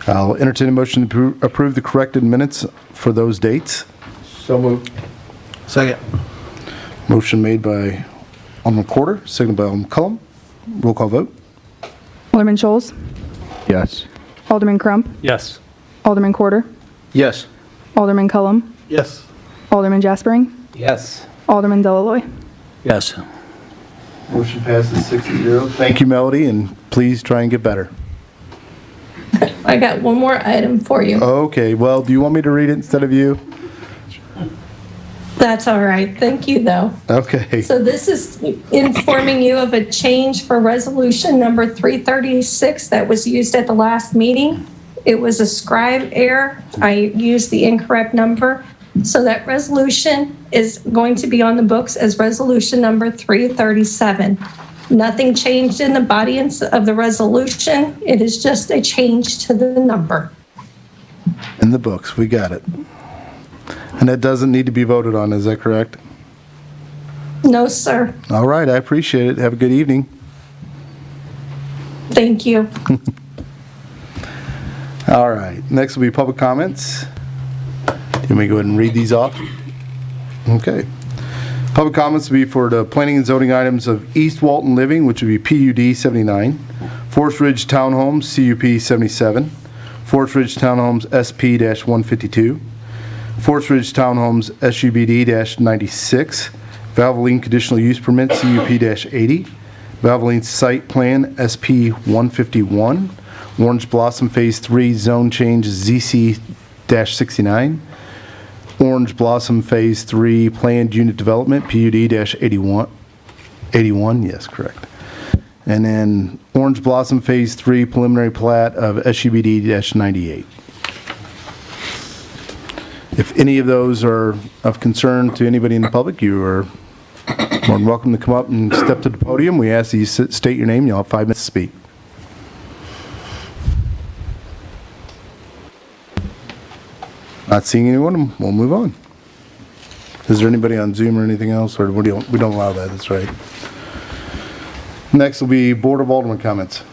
I'll entertain a motion to approve the corrected minutes for those dates. So moved. Second. Motion made by Alderman Quarter, seconded by Alderman Cullum. Roll call vote. Alderman Scholes, Yes. Alderman Crump, Yes. Alderman Quarter, Yes. Alderman Cullum, Yes. Alderman Jaspering, Yes. Alderman Delaloy. Yes. Motion passes 6-0. Thank you, Melody, and please try and get better. I got one more item for you. Okay, well, do you want me to read it instead of you? That's all right. Thank you, though. Okay. So this is informing you of a change for resolution number 336 that was used at the last meeting. It was a scribe error. I used the incorrect number. So that resolution is going to be on the books as resolution number 337. Nothing changed in the body of the resolution. It is just a change to the number. In the books, we got it. And that doesn't need to be voted on, is that correct? No, sir. All right, I appreciate it. Have a good evening. Thank you. All right, next will be public comments. Can we go ahead and read these off? Okay. Public comments will be for the planning and zoning items of East Walton Living, which would be PUD 79, Forest Ridge Townhomes, CUP 77, Forest Ridge Townhomes SP-152, Forest Ridge Townhomes SUBD-96, Valvoline Conditional Use Permit CUP-80, Valvoline Site Plan SP-151, Orange Blossom Phase 3 Zone Change ZC-69, Orange Blossom Phase 3 Planned Unit Development PUD-81, yes, correct. And then Orange Blossom Phase 3 Preliminary Plat of SUBD-98. If any of those are of concern to anybody in the public, you are more than welcome to come up and step to the podium. We ask that you state your name. You'll have 5 minutes to speak. Not seeing anyone, we'll move on. Is there anybody on Zoom or anything else, or we don't allow that? That's right. Next will be Board of Aldermen comments.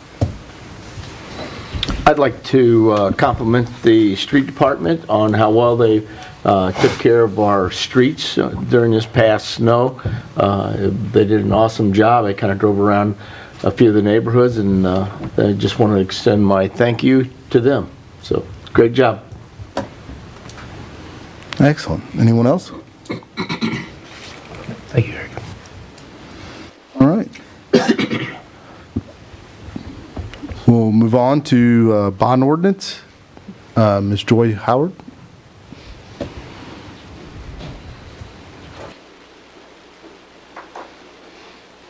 I'd like to compliment the street department on how well they took care of our streets during this past snow. They did an awesome job. I kind of drove around a few of the neighborhoods, and I just want to extend my thank you to them. So, great job. Excellent. Anyone else? Thank you, Eric. All right. We'll move on to bond ordinance. Ms. Joy Howard.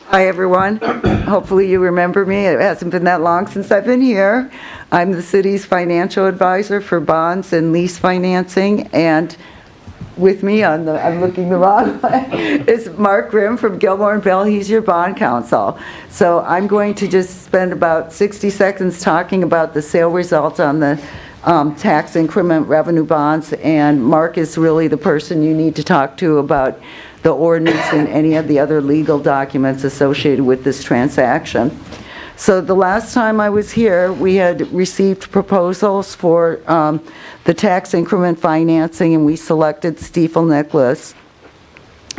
Hi, everyone. Hopefully you remember me. It hasn't been that long since I've been here. I'm the city's financial advisor for bonds and lease financing, and with me I'm looking the wrong way, is Mark Grimm from Gilmore and Bell. He's your bond counsel. So I'm going to just spend about 60 seconds talking about the sale results on the tax increment revenue bonds, and Mark is really the person you need to talk to about the ordinance and any of the other legal documents associated with this transaction. So the last time I was here, we had received proposals for the tax increment financing, and we selected Stiefel Nicholas.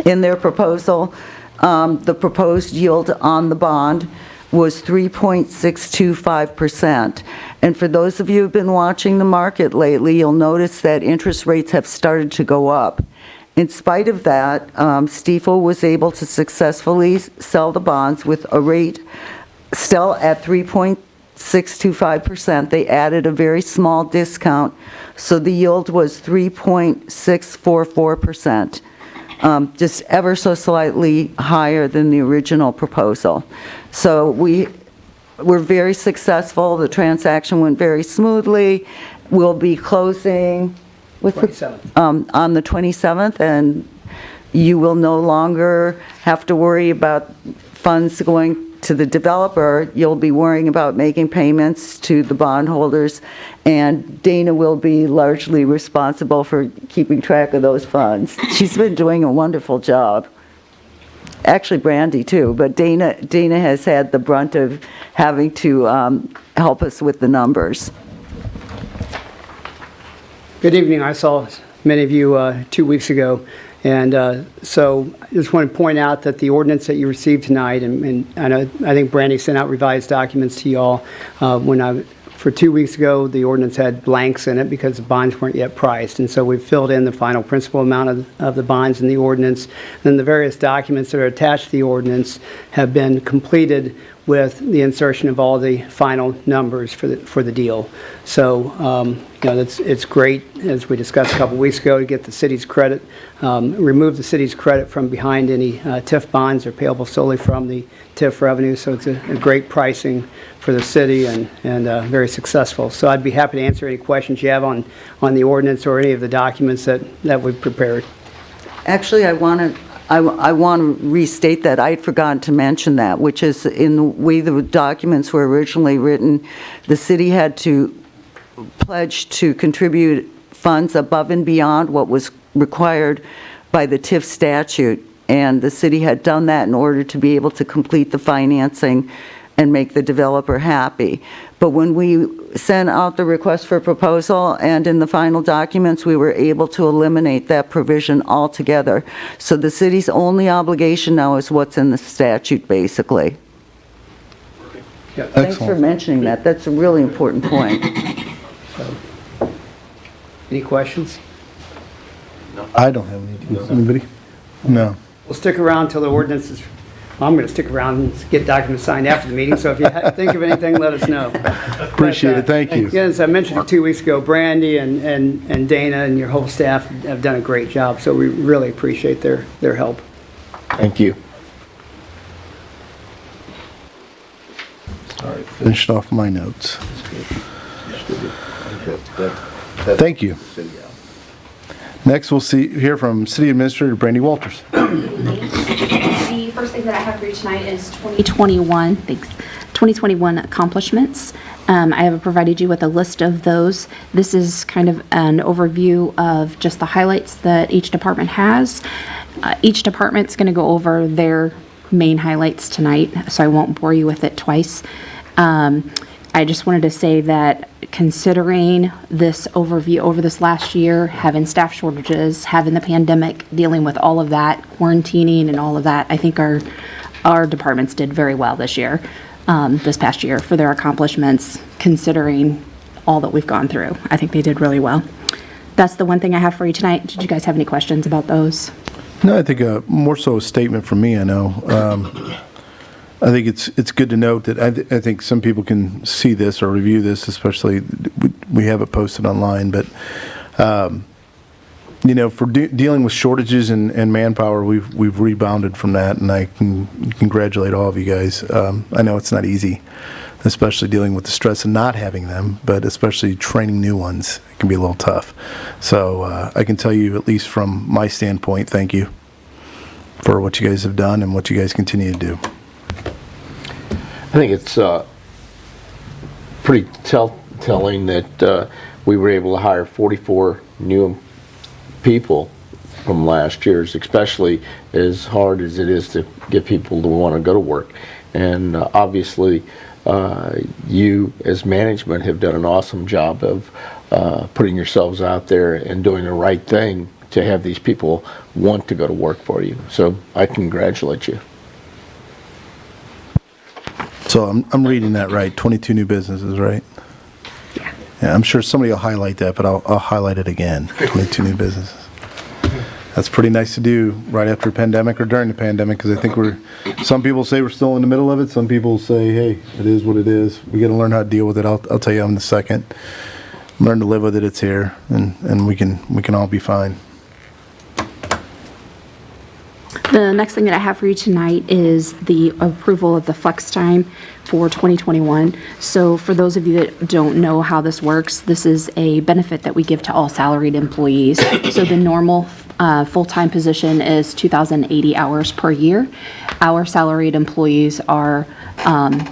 In their proposal, the proposed yield on the bond was 3.625%. And for those of you who've been watching the market lately, you'll notice that interest rates have started to go up. In spite of that, Stiefel was able to successfully sell the bonds with a rate still at 3.625%. They added a very small discount, so the yield was 3.644%, just ever so slightly higher than the original proposal. So we were very successful. The transaction went very smoothly. We'll be closing on the 27th, and you will no longer have to worry about funds going to the developer. You'll be worrying about making payments to the bondholders, and Dana will be largely responsible for keeping track of those funds. She's been doing a wonderful job. Actually, Brandy too, but Dana has had the brunt of having to help us with the numbers. Good evening. I saw many of you 2 weeks ago, and so I just want to point out that the ordinance that you received tonight, and I think Brandy sent out revised documents to you all. For 2 weeks ago, the ordinance had blanks in it because the bonds weren't yet priced, and so we've filled in the final principal amount of the bonds in the ordinance. Then the various documents that are attached to the ordinance have been completed with the insertion of all the final numbers for the deal. So, it's great, as we discussed a couple weeks ago, to get the city's credit, remove the city's credit from behind any TIF bonds that are payable solely from the TIF revenue. So it's a great pricing for the city and very successful. So I'd be happy to answer any questions you have on the ordinance or any of the documents that we've prepared. Actually, I want to restate that. I had forgotten to mention that, which is in the way the documents were originally written, the city had to pledge to contribute funds above and beyond what was required by the TIF statute. And the city had done that in order to be able to complete the financing and make the developer happy. But when we sent out the request for proposal and in the final documents, we were able to eliminate that provision altogether. So the city's only obligation now is what's in the statute, basically. Thanks for mentioning that. That's a really important point. Any questions? I don't have any. Anybody? No. We'll stick around until the ordinance is, I'm going to stick around and get documents signed after the meeting, so if you think of anything, let us know. Appreciate it. Thank you. Again, as I mentioned 2 weeks ago, Brandy and Dana and your whole staff have done a great job, so we really appreciate their help. Thank you. All right, finished off my notes. Thank you. Next, we'll hear from City Administrator Brandy Walters. The first thing that I have for you tonight is 2021 accomplishments. I have provided you with a list of those. This is kind of an overview of just the highlights that each department has. Each department's going to go over their main highlights tonight, so I won't bore you with it twice. I just wanted to say that considering this overview over this last year, having staff shortages, having the pandemic, dealing with all of that, quarantining and all of that, I think our departments did very well this year, this past year, for their accomplishments, considering all that we've gone through. I think they did really well. That's the one thing I have for you tonight. Did you guys have any questions about those? No, I think more so a statement from me, I know. I think it's good to note that I think some people can see this or review this, especially we have it posted online, but for dealing with shortages and manpower, we've rebounded from that, and I can congratulate all of you guys. I know it's not easy, especially dealing with the stress of not having them, but especially training new ones, it can be a little tough. So I can tell you, at least from my standpoint, thank you for what you guys have done and what you guys continue to do. I think it's pretty telling that we were able to hire 44 new people from last year's, especially as hard as it is to get people to want to go to work. And obviously, you as management have done an awesome job of putting yourselves out there and doing the right thing to have these people want to go to work for you. So I congratulate you. So I'm reading that right, 22 new businesses, right? Yeah. Yeah, I'm sure somebody will highlight that, but I'll highlight it again, 22 new businesses. That's pretty nice to do right after a pandemic or during the pandemic, because I think some people say we're still in the middle of it. Some people say, hey, it is what it is. We got to learn how to deal with it. I'll tell you in a second. Learn to live with it. It's here, and we can all be fine. The next thing that I have for you tonight is the approval of the flex time for 2021. So for those of you that don't know how this works, this is a benefit that we give to all salaried employees. So the normal full-time position is 2,080 hours per year. Our salaried employees are,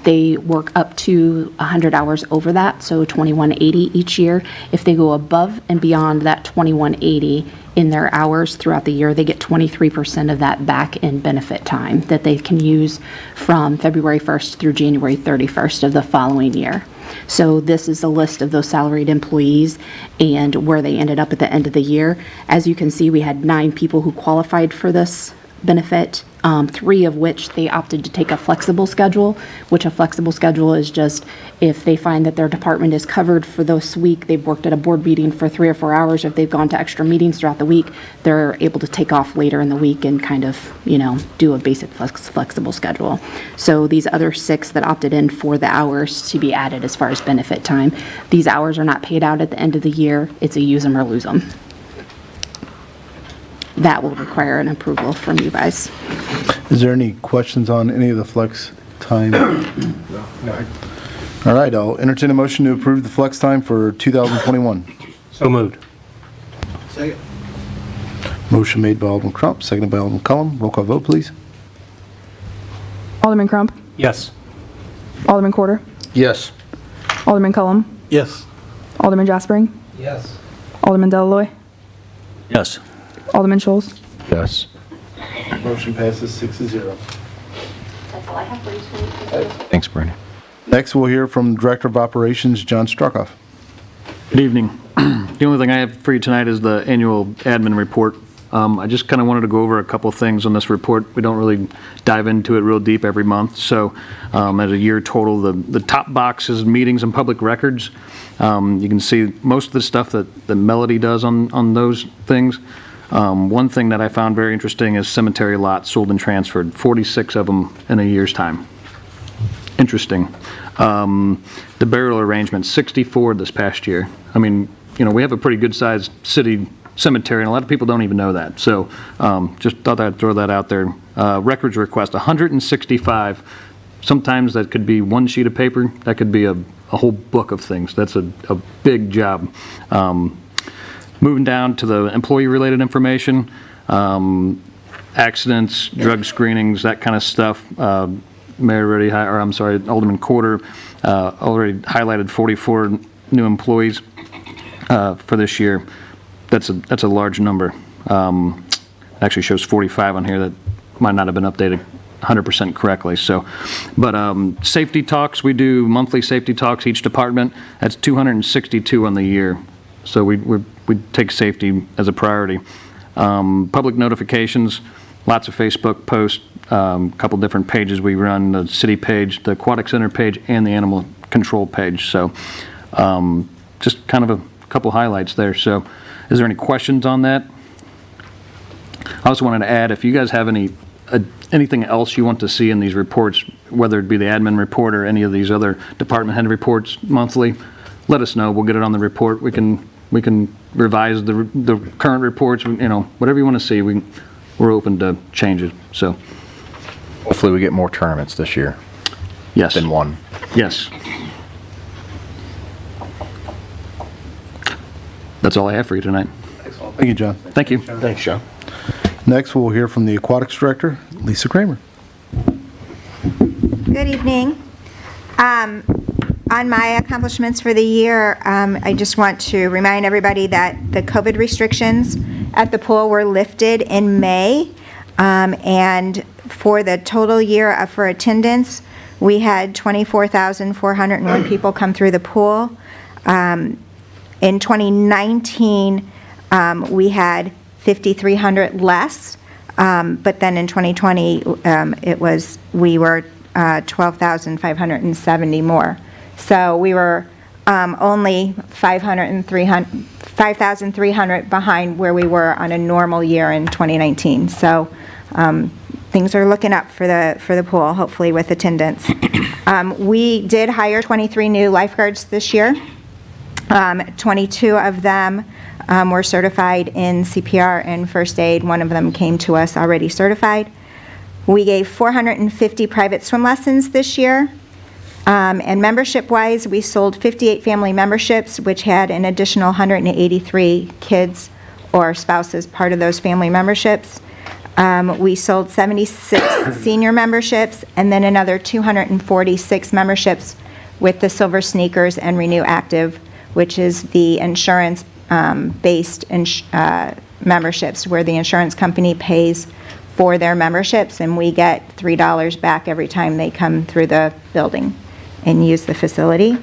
they work up to 100 hours over that, so 2,180 each year. If they go above and beyond that 2,180 in their hours throughout the year, they get 23% of that back in benefit time that they can use from February 1st through January 31st of the following year. So this is a list of those salaried employees and where they ended up at the end of the year. As you can see, we had 9 people who qualified for this benefit, 3 of which they opted to take a flexible schedule, which a flexible schedule is just if they find that their department is covered for this week, they've worked at a board meeting for 3 or 4 hours, if they've gone to extra meetings throughout the week, they're able to take off later in the week and kind of, do a basic flexible schedule. So these other 6 that opted in for the hours to be added as far as benefit time, these hours are not paid out at the end of the year. It's a use them or lose them. That will require an approval from you guys. Is there any questions on any of the flex time? All right, I'll entertain a motion to approve the flex time for 2021. So moved. Motion made by Alderman Crump, seconded by Alderman Cullum. Roll call vote, please. Alderman Crump, Yes. Alderman Quarter, Yes. Alderman Cullum, Yes. Alderman Jaspering, Yes. Alderman Deloy, Yes. Alderman Scholes. Yes. Motion passes 6-0. That's all I have for you tonight. Thanks, Brandon. Next, we'll hear from Director of Operations, John Struckoff. Good evening. The only thing I have for you tonight is the annual admin report. I just kind of wanted to go over a couple things on this report. We don't really dive into it real deep every month. So as a year total, the top box is meetings and public records. You can see most of the stuff that Melody does on those things. One thing that I found very interesting is cemetery lots sold and transferred, 46 of them in a year's time. Interesting. The burial arrangements, 64 this past year. I mean, we have a pretty good sized city cemetery, and a lot of people don't even know that. So just thought I'd throw that out there. Records request, 165. Sometimes that could be one sheet of paper. That could be a whole book of things. That's a big job. Moving down to the employee-related information, accidents, drug screenings, that kind of stuff. Alderman Quarter already highlighted 44 new employees for this year. That's a large number. Actually shows 45 on here that might not have been updated 100% correctly. But safety talks, we do monthly safety talks each department. That's 262 on the year. So we take safety as a priority. Public notifications, lots of Facebook posts, a couple different pages we run, the city page, the Aquatic Center page, and the animal control page. So just kind of a couple highlights there. So is there any questions on that? I also wanted to add, if you guys have anything else you want to see in these reports, whether it be the admin report or any of these other department head reports monthly, let us know. We'll get it on the report. We can revise the current reports, whatever you want to see, we're open to changes. So hopefully we get more tournaments this year. Yes. Than one. Yes. That's all I have for you tonight. Thank you, John. Thank you. Thanks, John. Next, we'll hear from the Aquatics Director, Lisa Kramer. Good evening. On my accomplishments for the year, I just want to remind everybody that the COVID restrictions at the pool were lifted in May. And for the total year for attendance, we had 24,401 people come through the pool. In 2019, we had 5,300 less, but then in 2020, we were 12,570 more. So we were only 5,300 behind where we were on a normal year in 2019. So things are looking up for the pool, hopefully with attendance. We did hire 23 new lifeguards this year. 22 of them were certified in CPR and first aid. One of them came to us already certified. We gave 450 private swim lessons this year. And membership-wise, we sold 58 family memberships, which had an additional 183 kids or spouses part of those family memberships. We sold 76 senior memberships, and then another 246 memberships with the Silver Sneakers and Renew Active, which is the insurance-based memberships, where the insurance company pays for their memberships, and we get $3 back every time they come through the building and use the facility.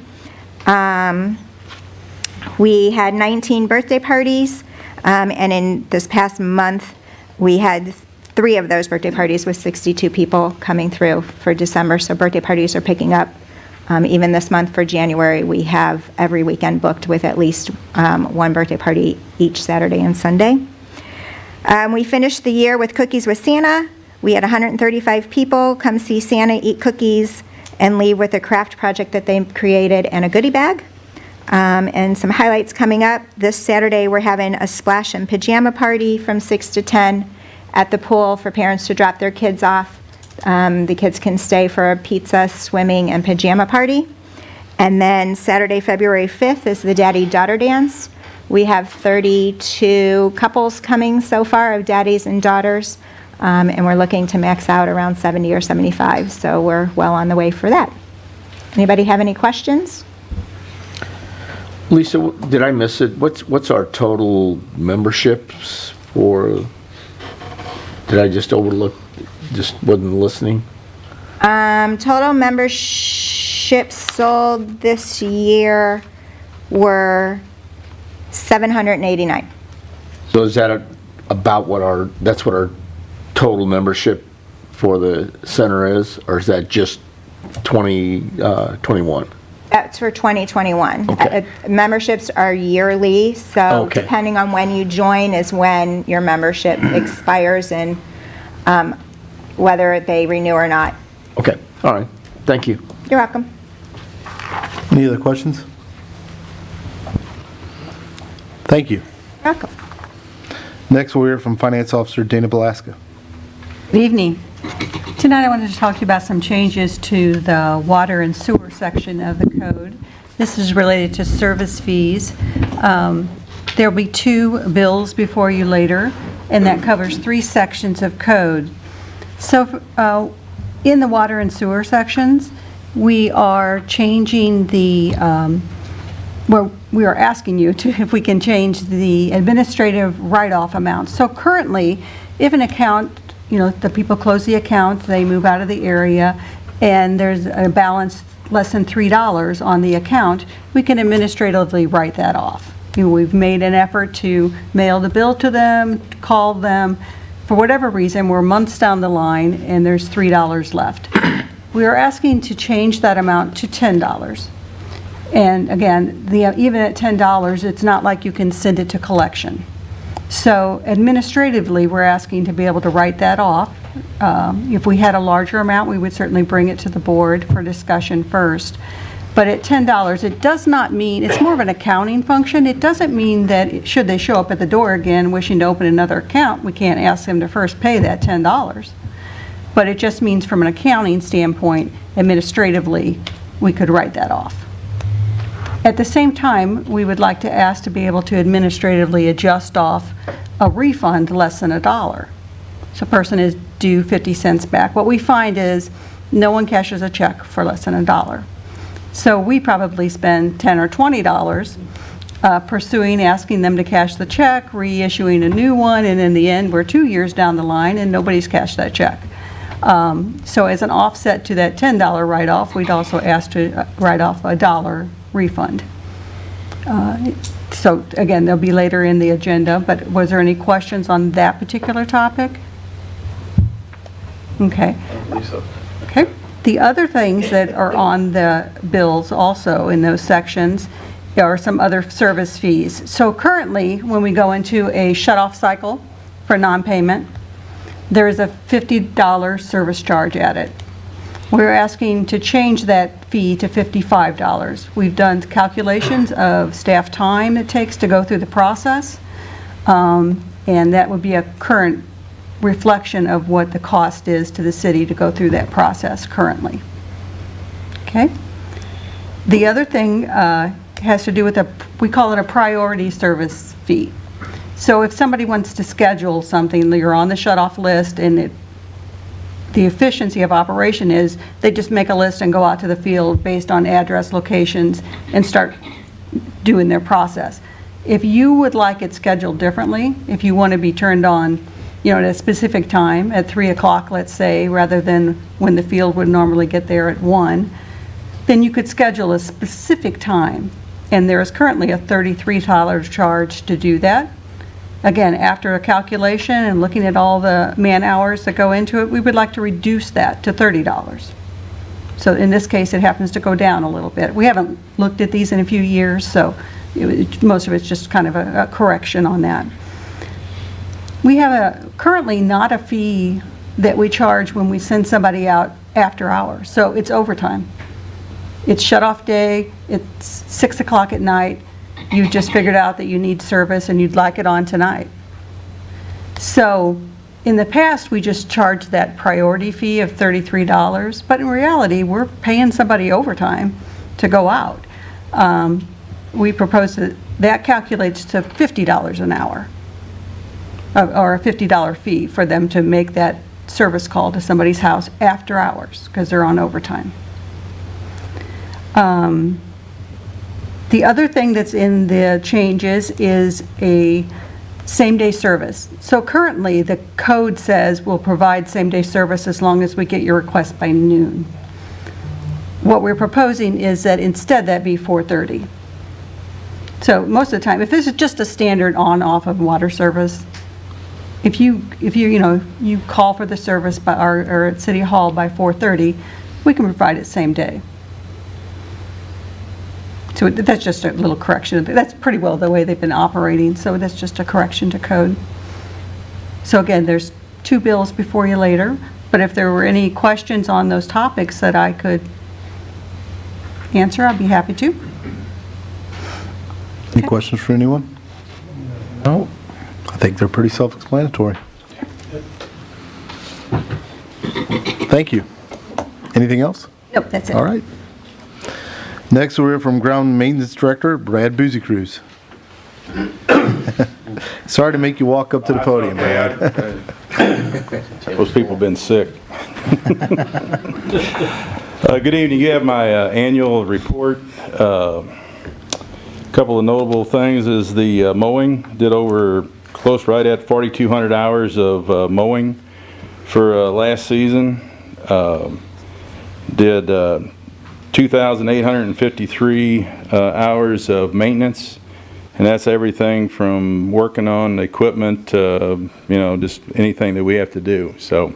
We had 19 birthday parties, and in this past month, we had 3 of those birthday parties with 62 people coming through for December, so birthday parties are picking up. Even this month for January, we have every weekend booked with at least 1 birthday party each Saturday and Sunday. We finished the year with Cookies with Santa. We had 135 people come see Santa, eat cookies, and leave with a craft project that they created and a goodie bag. And some highlights coming up. This Saturday, we're having a splash and pajama party from 6 to 10 at the pool for parents to drop their kids off. The kids can stay for a pizza, swimming, and pajama party. And then Saturday, February 5th is the daddy-daughter dance. We have 32 couples coming so far of daddies and daughters, and we're looking to max out around 70 or 75, so we're well on the way for that. Anybody have any questions? Lisa, did I miss it? What's our total memberships for, did I just overlook, just wasn't listening? Total memberships sold this year were 789. So is that about what that's what our total membership for the center is, or is that just 2021? That's for 2021. Okay. Memberships are yearly, so Okay. depending on when you join is when your membership expires and whether they renew or not. Okay, all right, thank you. You're welcome. Any other questions? Thank you. You're welcome. Next, we'll hear from Finance Officer Dana Belaska. Good evening. Tonight I wanted to talk to you about some changes to the water and sewer section of the code. This is related to service fees. There'll be 2 bills before you later, and that covers 3 sections of code. So in the water and sewer sections, we are changing the, well, we are asking you to, if we can change the administrative write-off amount. So currently, if an account, you know, the people close the account, they move out of the area, and there's a balance less than $3 on the account, we can administratively write that off. You know, we've made an effort to mail the bill to them, call them. For whatever reason, we're months down the line, and there's $3 left. We are asking to change that amount to $10. And again, even at $10, it's not like you can send it to collection. So administratively, we're asking to be able to write that off. If we had a larger amount, we would certainly bring it to the board for discussion first. But at $10, it does not mean, it's more of an accounting function. It doesn't mean that should they show up at the door again wishing to open another account, we can't ask them to first pay that $10. But it just means from an accounting standpoint, administratively, we could write that off. At the same time, we would like to ask to be able to administratively adjust off a refund less than $1. So a person is due 50 cents back. What we find is no one cashes a check for less than $1. So we probably spend $10 or $20 pursuing, asking them to cash the check, reissuing a new one, and in the end, we're 2 years down the line and nobody's cashed that check. So as an offset to that $10 write-off, we'd also ask to write off a $1 refund. So again, they'll be later in the agenda, but was there any questions on that particular topic? Okay. Okay. The other things that are on the bills also in those sections are some other service fees. So currently, when we go into a shut-off cycle for non-payment, there is a $50 service charge added. We're asking to change that fee to $55. We've done calculations of staff time it takes to go through the process, and that would be a current reflection of what the cost is to the city to go through that process currently. Okay? The other thing has to do with we call it a priority service fee. So if somebody wants to schedule something, you're on the shut-off list, and the efficiency of operation is they just make a list and go out to the field based on address, locations, and start doing their process. If you would like it scheduled differently, if you want to be turned on, you know, at a specific time, at 3 o'clock, let's say, rather than when the field would normally get there at 1, then you could schedule a specific time. And there is currently a $33 charge to do that. Again, after a calculation and looking at all the man hours that go into it, we would like to reduce that to $30. So in this case, it happens to go down a little bit. We haven't looked at these in a few years, so most of it's just kind of a correction on that. We have currently not a fee that we charge when we send somebody out after hours, so it's overtime. It's shut-off day, it's 6 o'clock at night, you just figured out that you need service and you'd like it on tonight. So in the past, we just charged that priority fee of $33, but in reality, we're paying somebody overtime to go out. We propose that that calculates to $50 an hour, or a $50 fee for them to make that service call to somebody's house after hours, because they're on overtime. The other thing that's in the changes is a same-day service. So currently, the code says we'll provide same-day service as long as we get your request by noon. What we're proposing is that instead that be 4:30. So most of the time, if this is just a standard on-off of water service, if you call for the service or at City Hall by 4:30, we can provide it same day. So that's just a little correction. That's pretty well the way they've been operating, so that's just a correction to code. So again, there's 2 bills before you later, but if there were any questions on those topics that I could answer, I'd be happy to. Any questions for anyone? No. I think they're pretty self-explanatory. Thank you. Anything else? Nope, that's it. All right. Next, we'll hear from Ground Maintenance Director, Brad Boozy-Cruz. Sorry to make you walk up to the podium, Brad. Those people have been sick. Good evening. You have my annual report. A couple of notable things is the mowing. Did over close right at 4,200 hours of mowing for last season. Did 2,853 hours of maintenance, and that's everything from working on equipment to, just anything that we have to do. So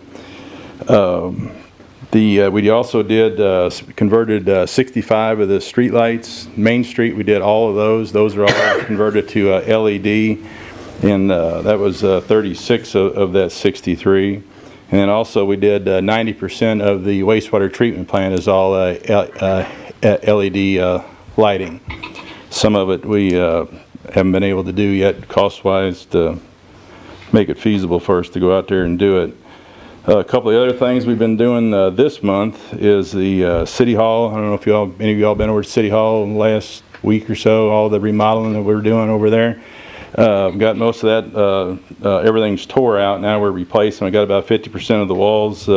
we also did converted 65 of the street lights. Main Street, we did all of those. Those are all converted to LED, and that was 36 of that 63. And then also we did 90% of the wastewater treatment plant is all LED lighting. Some of it we haven't been able to do yet cost-wise to make it feasible for us to go out there and do it. A couple of other things we've been doing this month is the City Hall. I don't know if any of y'all been over to City Hall in the last week or so, all the remodeling that we're doing over there. Got most of that, everything's tore out. Now we're replacing. We got about 50% of the walls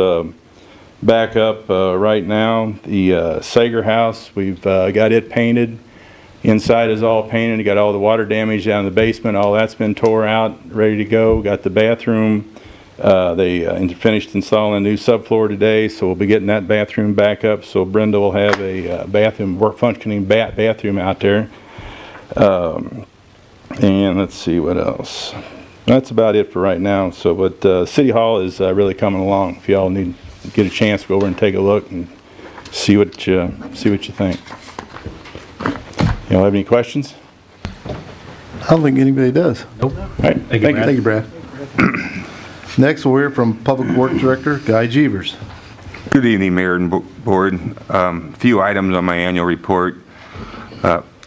back up right now. The Sager house, we've got it painted. Inside is all painted. You got all the water damage down in the basement. All that's been tore out, ready to go. Got the bathroom. They finished installing a new subfloor today, so we'll be getting that bathroom back up. So Brenda will have a functioning bathroom out there. And let's see what else. That's about it for right now. So, but City Hall is really coming along. If y'all need to get a chance, go over and take a look and see what you think. Y'all have any questions? I don't think anybody does. Nope. All right. Thank you, Brad. Thank you, Brad. Next, we'll hear from Public Works Director, Guy Jeevers. Good evening, Mayor and Board. A few items on my annual report.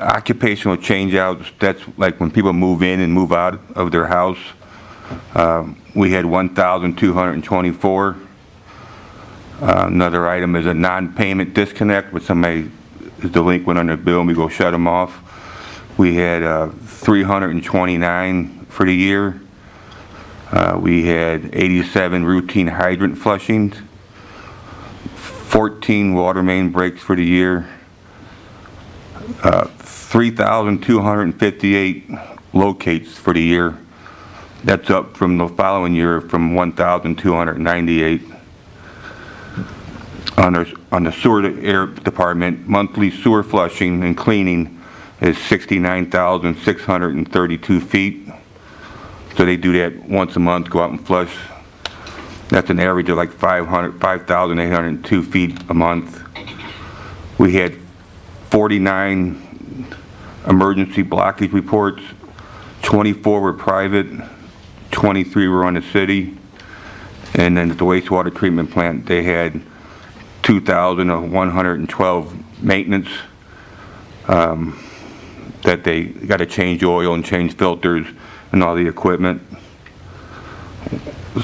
Occupational change-outs, that's like when people move in and move out of their house. We had 1,224. Another item is a non-payment disconnect, when somebody is delinquent on their bill and we go shut them off. We had 329 for the year. We had 87 routine hydrant flushings, 14 water main breaks for the year, 3,258 locates for the year. That's up from the following year from 1,298. On on the sewer air department, monthly sewer flushing and cleaning is 69,632 feet. So they do that once a month, go out and flush. That's an average of like 5,802 feet a month. We had 49 emergency blockage reports, 24 were private, 23 were on the city. And then at the wastewater treatment plant, they had 2,112 maintenance that they got to change oil and change filters and all the equipment.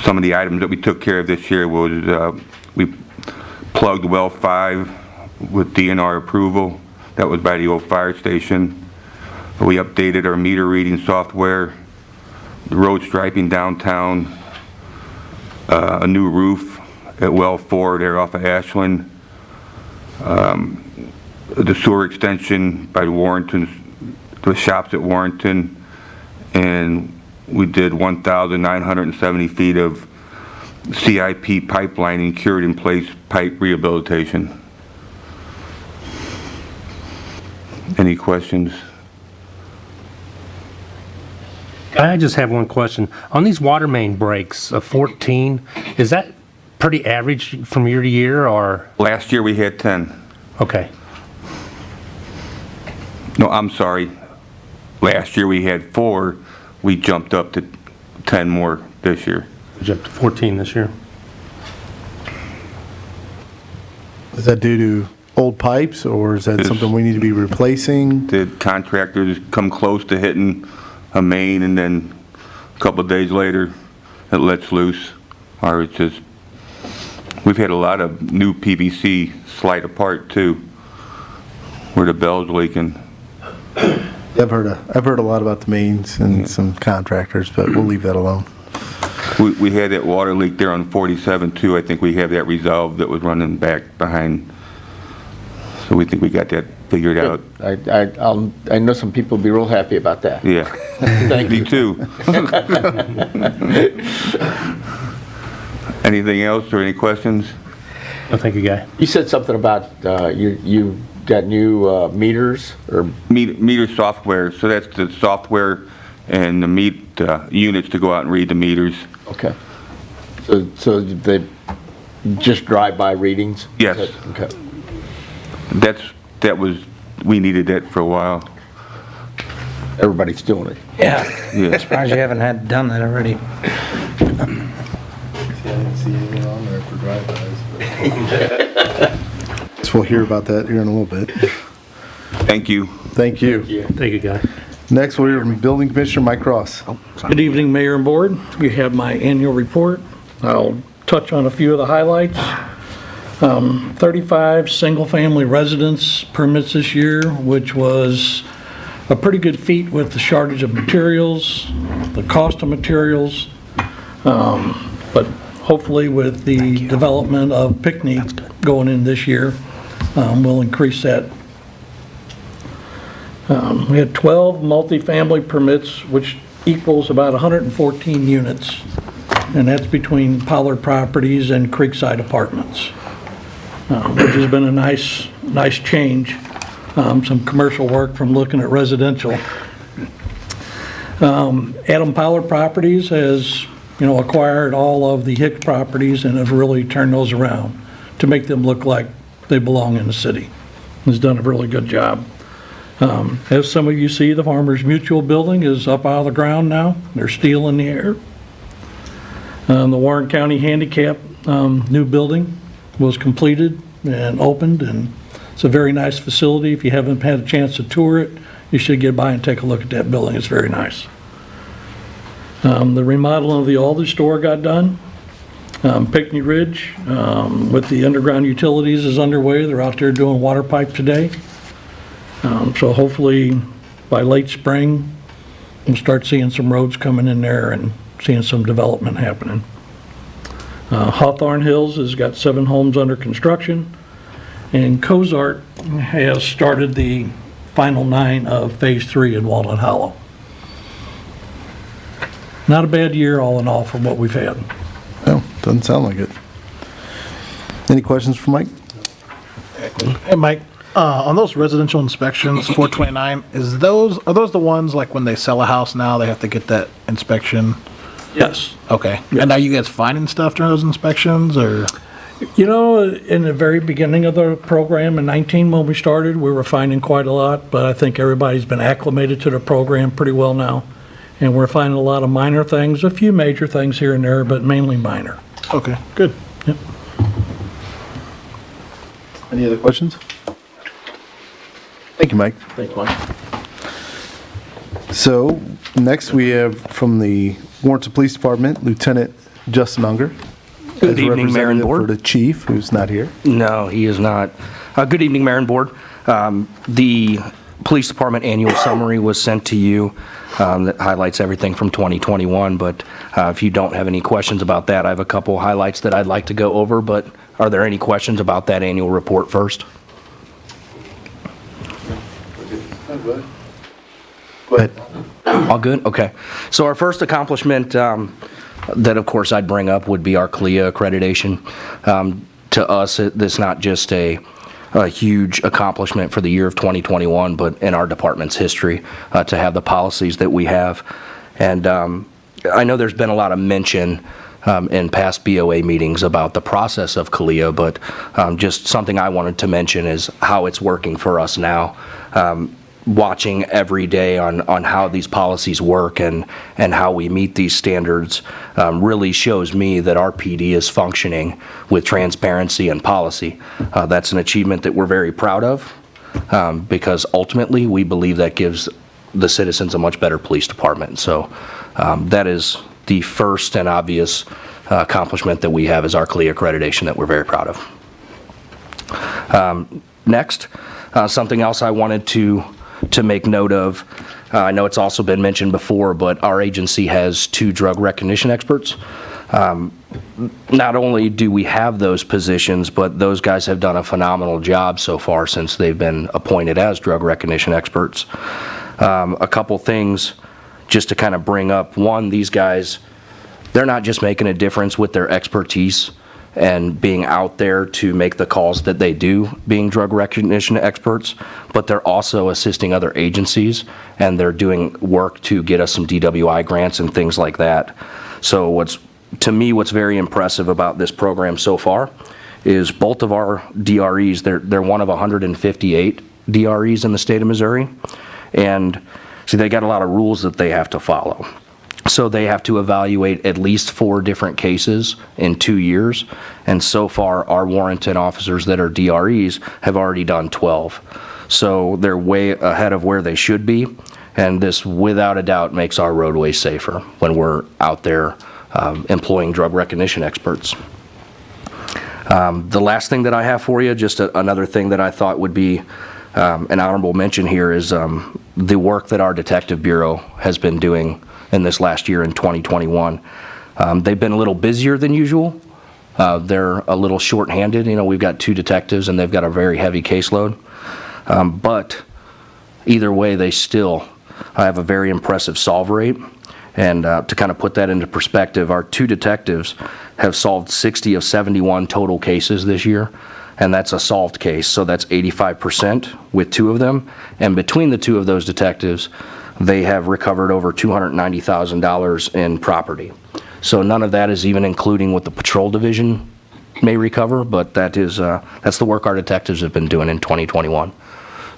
Some of the items that we took care of this year was we plugged well 5 with DNR approval. That was by the old fire station. We updated our meter reading software, the road striping downtown, a new roof at well 4 there off of Ashland, the sewer extension by Warrenton, the shops at Warrenton, and we did 1,970 feet of CIP pipelining, cured in place pipe rehabilitation. Any questions? I just have one question. On these water main breaks of 14, is that pretty average from year to year, or? Last year we had 10. Okay. No, I'm sorry. Last year we had 4. We jumped up to 10 more this year. Jumped to 14 this year. Is that due to old pipes, or is that something we need to be replacing? Did contractors come close to hitting a main, and then a couple of days later it lets loose? Or it's just, we've had a lot of new PVC slide apart too, where the bell's leaking. I've heard a lot about the mains and some contractors, but we'll leave that alone. We had that water leak there on 47 too. I think we have that resolved, that was running back behind. So we think we got that figured out. I know some people will be real happy about that. Yeah. Thank Me you. too. Anything else or any questions? No, thank you, Guy. You said something about you got new meters or meter software. So that's the software and the units to go out and read the meters. okay. So they just drive-by readings? Yes. Okay. We needed that for a while. Everybody's doing it. Yeah. Yeah. Surprised you haven't had done that already. So we'll hear about that here in a little bit. Thank you. Thank you. Thank you, Guy. Next, we'll hear from Building Commissioner Mike Ross. Good evening, Mayor and Board. You have my annual report. I'll touch on a few of the highlights. 35 single-family residence permits this year, which was a pretty good feat with the shortage of materials, the cost of materials. But hopefully with the development of Pickney going in this year, we'll increase that. We had 12 multifamily permits, which equals about 114 units, and that's between Pollard Properties and Creekside Apartments, which has been a nice change. Some commercial work from looking at residential. Adam Pollard Properties has, acquired all of the Hicks properties and have really turned those around to make them look like they belong in the city. He's done a really good job. As some of you see, the Farmers Mutual building is up out of the ground now. There's steel in the air. The Warren County Handicap new building was completed and opened, and it's a very nice facility. If you haven't had a chance to tour it, you should get by and take a look at that building. It's very nice. The remodeling of the Alder store got done. Pickney Ridge with the underground utilities is underway. They're out there doing water pipe today. So hopefully by late spring, we'll start seeing some roads coming in there and seeing some development happening. Hawthorne Hills has got 7 homes under construction, and Cozart has started the final 9 of Phase 3 in Walnut Hollow. Not a bad year all in all from what we've had. No, doesn't sound like it. Any questions for Mike? Hey, Mike, on those residential inspections, 429, are those the ones like when they sell a house now, they have to get that inspection? Yes. Okay. And are you guys finding stuff during those inspections, or? You know, in the very beginning of the program in 19, when we started, we were finding quite a lot, but I think everybody's been acclimated to the program pretty well now. And we're finding a lot of minor things, a few major things here and there, but mainly minor. Okay, good. Yep. Any other questions? Thank you, Mike. Thanks, Mike. So, next we have from the Warrenton Police Department, Lieutenant Justin Unger. Good evening, Mayor and Board. For the chief, who's not here. No, he is not. Good evening, Mayor and Board. The Police Department annual summary was sent to you that highlights everything from 2021, but if you don't have any questions about that, I have a couple highlights that I'd like to go over, but are there any questions about that annual report first? Go ahead. All good? Okay. So our first accomplishment that, of course, I'd bring up would be our Clia Accreditation. To us, this is not just a huge accomplishment for the year of 2021, but in our department's history to have the policies that we have. And I know there's been a lot of mention in past BOA meetings about the process of Clia, but just something I wanted to mention is how it's working for us now. Watching every day on how these policies work and how we meet these standards really shows me that our PD is functioning with transparency and policy. That's an achievement that we're very proud of because ultimately we believe that gives the citizens a much better police department. So that is the first and obvious accomplishment that we have is our Clia accreditation that we're very proud of. Next, something else I wanted to make note of. I know it's also been mentioned before, but our agency has 2 drug recognition experts. Not only do we have those positions, but those guys have done a phenomenal job so far since they've been appointed as drug recognition experts. A couple things just to kind of bring up. One, these guys, they're not just making a difference with their expertise and being out there to make the calls that they do, being drug recognition experts, but they're also assisting other agencies, and they're doing work to get us some DWI grants and things like that. So to me, what's very impressive about this program so far is both of our DREs, they're one of 158 DREs in the state of Missouri, and see, they got a lot of rules that they have to follow. So they have to evaluate at least 4 different cases in 2 years. And so far, our Warrenton officers that are DREs have already done 12. So they're way ahead of where they should be. And this, without a doubt, makes our roadways safer when we're out there employing drug recognition experts. The last thing that I have for you, just another thing that I thought would be an honorable mention here is the work that our Detective Bureau has been doing in this last year in 2021. They've been a little busier than usual. They're a little short-handed. You know, we've got 2 detectives and they've got a very heavy caseload. But either way, they still have a very impressive solve rate. And to kind of put that into perspective, our 2 detectives have solved 60 of 71 total cases this year. And that's a solved case, so that's 85% with 2 of them. And between the 2 of those detectives, they have recovered over $290,000 in property. So none of that is even including what the patrol division may recover, but that's the work our detectives have been doing in 2021.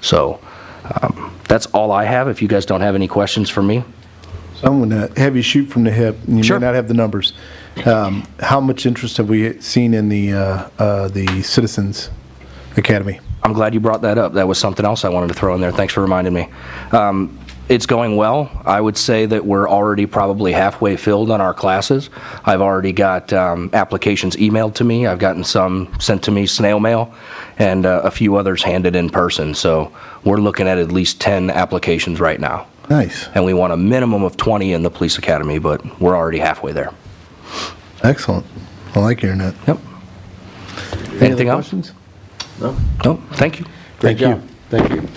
So that's all I have. If you guys don't have any questions for me. So I'm going to have you shoot from the hip. You may not have the numbers. How much interest have we seen in the Citizens Academy? I'm glad you brought that up. That was something else I wanted to throw in there. Thanks for reminding me. It's going well. I would say that we're already probably halfway filled on our classes. I've already got applications emailed to me. I've gotten some sent to me snail mail, and a few others handed in person. So we're looking at least 10 applications right now. Nice. And we want a minimum of 20 in the police academy, but we're already halfway there. Excellent. I like hearing that. Yep. Anything else? Questions? No. No. Thank you. Thank you. Thank you.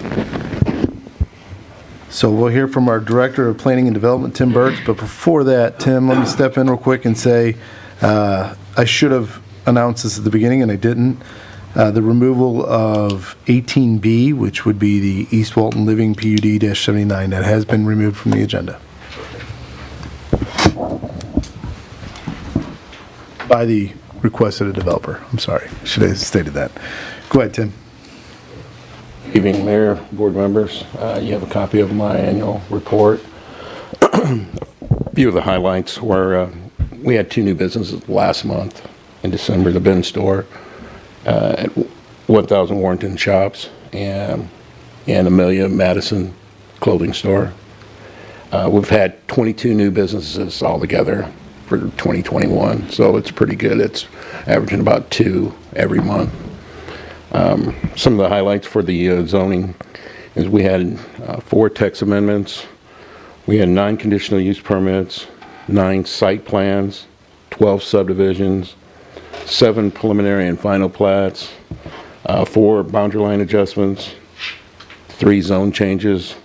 So we'll hear from our Director of Planning and Development, Tim Burks. But before that, Tim, let me step in real quick and say I should have announced this at the beginning, and I didn't. The removal of 18B, which would be the East Walton Living PUD-79, that has been removed from the agenda. By the request of the developer. I'm sorry, should have stated that. Go ahead, Tim. Evening, Mayor, board members. You have a copy of my annual report. A few of the highlights were we had 2 new businesses last month in December, the bin store at 1000 Warrenton Shops and Amelia Madison Clothing Store. We've had 22 new businesses altogether for 2021, so it's pretty good. It's averaging about 2 every month. Some of the highlights for the zoning is we had 4 text amendments, we had 9 conditional use permits, 9 site plans, 12 subdivisions, 7 preliminary and final plats, 4 boundary line adjustments, 3 zone changes,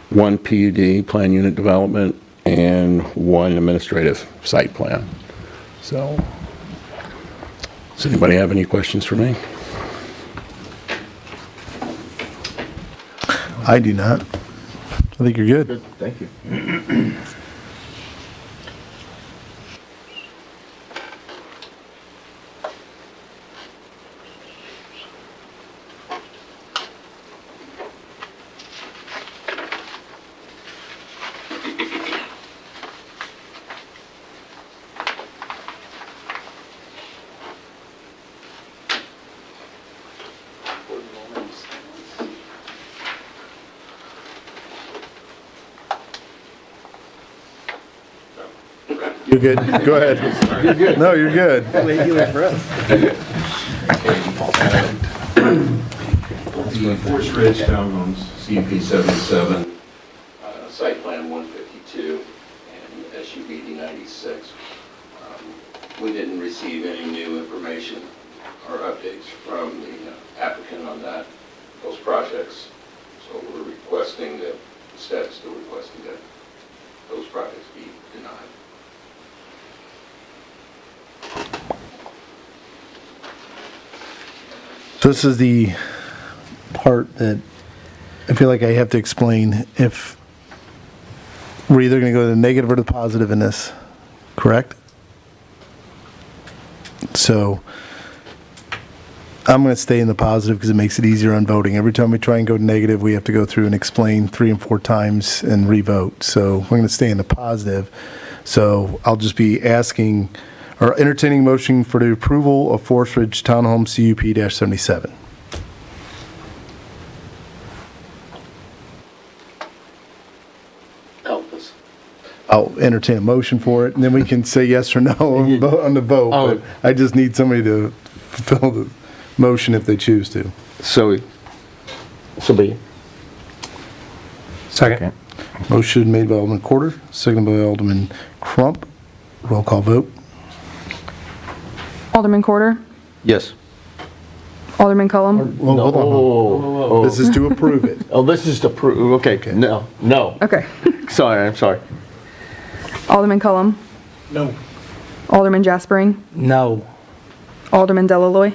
1 PUD, plan unit development, and 1 administrative site plan. So, does anybody have any questions for me? I do not. I think you're good. Thank you. You're good. Go ahead. You're good. No, you're good. The Forest Ridge Townhomes, CUP 77, site plan 152, and SUBD 96. We didn't receive any new information or updates from the applicant on those projects. So we're requesting that, the staff's still requesting that those projects be denied. This is the part that I feel like I have to explain. If we're either going to go to the negative or the positive in this, correct? So I'm going to stay in the positive because it makes it easier on voting. Every time we try and go negative, we have to go through and explain 3 and 4 times and re-vote. So we're going to stay in the positive. So I'll just be asking or entertaining motion for the approval of Forest Ridge Townhome CUP-77. I'll entertain a motion for it, and then we can say yes or no on the vote. But I just need somebody to fulfill the motion if they choose to. So be. Second. Motion made by Alderman Quarter, seconded by Alderman Crump. Roll call vote. Alderman Quarter, Yes. Alderman Cullum, Well, hold on. This is to approve it. Oh, this is to prove, okay, no. okay. Sorry, I'm sorry. Alderman Cullum, No. Alderman Jaspering, No. Alderman Delaloy,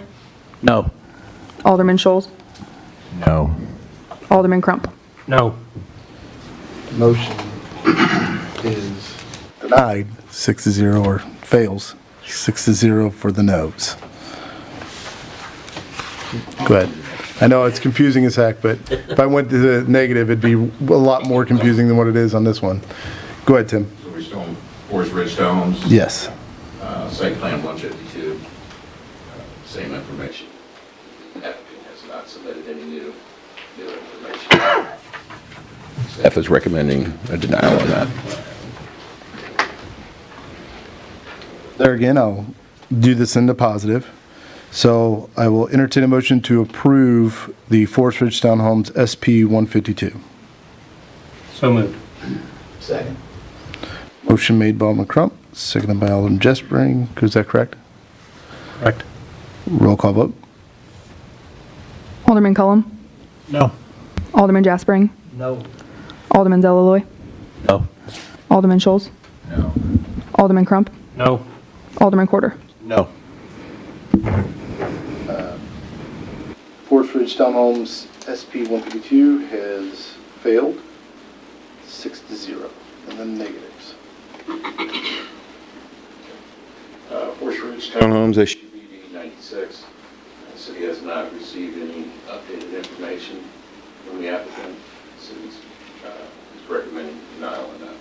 No. Alderman Scholes, No. Alderman Crump. No. Motion is denied, 6-0, or fails, 6-0 for the noes. Go ahead. I know it's confusing as heck, but if I went to the negative, it'd be a lot more confusing than what it is on this one. Go ahead, Tim. So we're still on Forest Ridge Townhomes? Yes. Site plan 152, same information. Applicant has not submitted any new information. Staff is recommending a denial on that. There again, I'll do this in the positive. So I will entertain a motion to approve the Forest Ridge Townhomes SP 152. So moved. Second. Motion made by Alderman Crump, seconded by Alderman Jespering. Is that correct? Correct. Roll call vote. Alderman Cullum, No. Alderman Jaspering, No. Alderman Delaloy, No. Alderman Scholes, No. Alderman Crump, No. Alderman Quarter. No. Forest Ridge Townhomes SP 152 has failed, 6-0, and then negatives. Forest Ridge Townhomes, SUBD 96. The city has not received any updated information from the applicant. The city is recommending denial on that.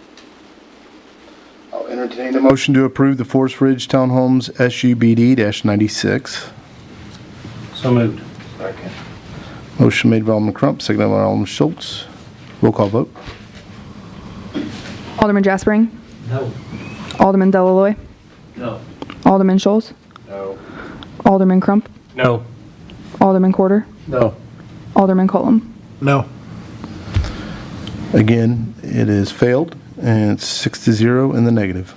I'll entertain a motion to approve the Forest Ridge Townhomes SUBD-96. So moved. Second. Motion made by Alderman Crump, seconded by Alderman Schultz. Roll call vote. Alderman Jaspering? No. Alderman Delalloy? No. Alderman Scholes? No. Alderman Crump? No. Alderman Quarter? No. Alderman Cullum? No. Again, it is failed, and it's 6-0 in the negative.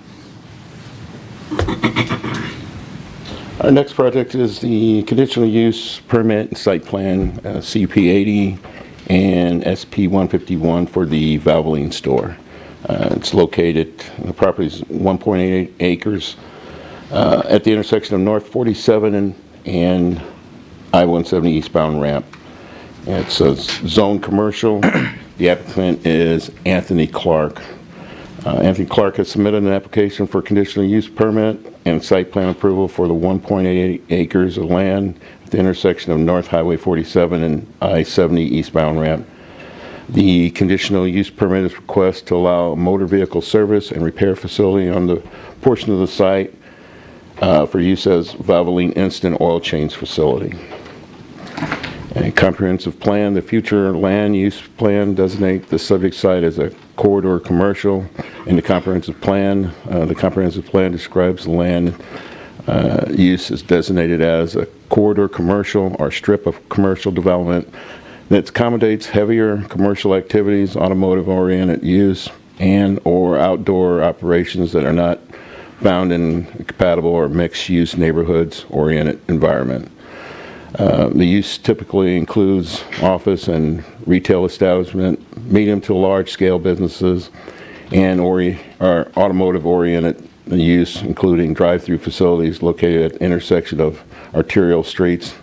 Our next project is the conditional use permit and site plan, CP80 and SP 151 for the Valvoline store. It's located, the property is 1.88 acres at the intersection of North 47 and I-170 eastbound ramp. It's a zone commercial. The applicant is Anthony Clark. Anthony Clark has submitted an application for conditional use permit and site plan approval for the 1.88 acres of land at the intersection of North Highway 47 and I-70 eastbound ramp. The conditional use permit is request to allow a motor vehicle service and repair facility on the portion of the site for use as Valvoline instant oil change facility. A comprehensive plan, the future land use plan designate the subject site as a corridor commercial. In the comprehensive plan describes the land use is designated as a corridor commercial or strip of commercial development that accommodates heavier commercial activities, automotive-oriented use, and or outdoor operations that are not found in a compatible or mixed-use neighborhoods-oriented environment. The use typically includes office and retail establishment, medium to large-scale businesses, and automotive-oriented use, including drive-through facilities located at the intersection of arterial streets.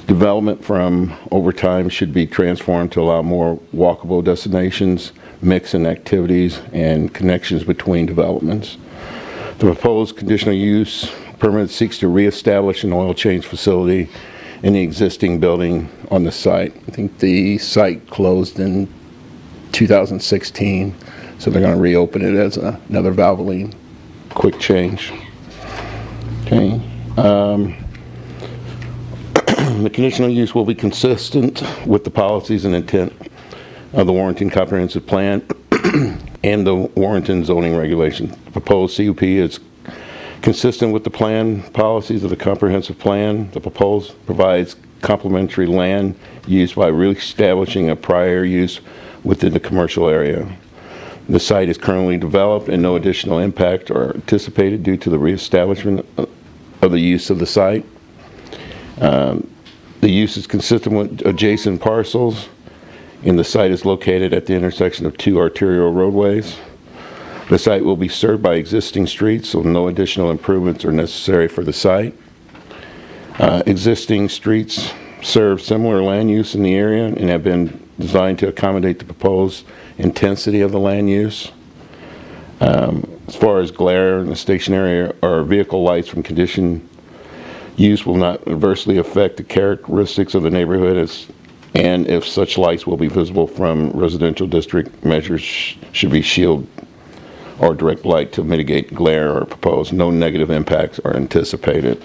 Development from over time should be transformed to allow more walkable destinations, mix in activities, and connections between developments. The proposed conditional use permit seeks to reestablish an oil change facility in the existing building on the site. I think the site closed in 2016, so they're going to reopen it as another Valvoline quick change. Okay. The conditional use will be consistent with the policies and intent of the Warrenton Comprehensive Plan and the Warrenton zoning regulation. The proposed CUP is consistent with the plan policies of the comprehensive plan. The proposed provides complementary land use by reestablishing a prior use within the commercial area. The site is currently developed and no additional impact are anticipated due to the reestablishment of the use of the site. The use is consistent with adjacent parcels, and the site is located at the intersection of two arterial roadways. The site will be served by existing streets, so no additional improvements are necessary for the site. Existing streets serve similar land use in the area and have been designed to accommodate the proposed intensity of the land use. As far as glare in the stationary or vehicle lights from condition use will not adversely affect the characteristics of the neighborhood and if such lights will be visible from residential district, measures should be shield or direct light to mitigate glare or proposed. No negative impacts are anticipated.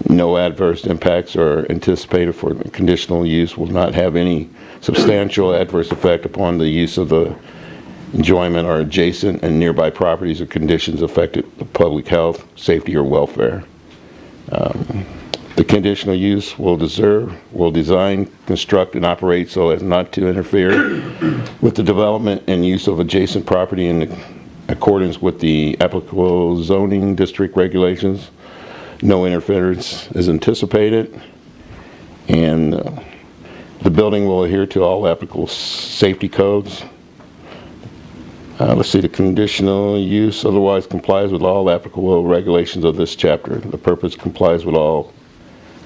No adverse impacts are anticipated for conditional use will not have any substantial adverse effect upon the use of the enjoyment or adjacent and nearby properties or conditions affected the public health, safety, or welfare. The conditional use will design, construct, and operate so as not to interfere with the development and use of adjacent property in accordance with the applicable zoning district regulations. No interference is anticipated, and the building will adhere to all applicable safety codes. Let's see, the conditional use otherwise complies with all applicable regulations of this chapter. The purpose complies with all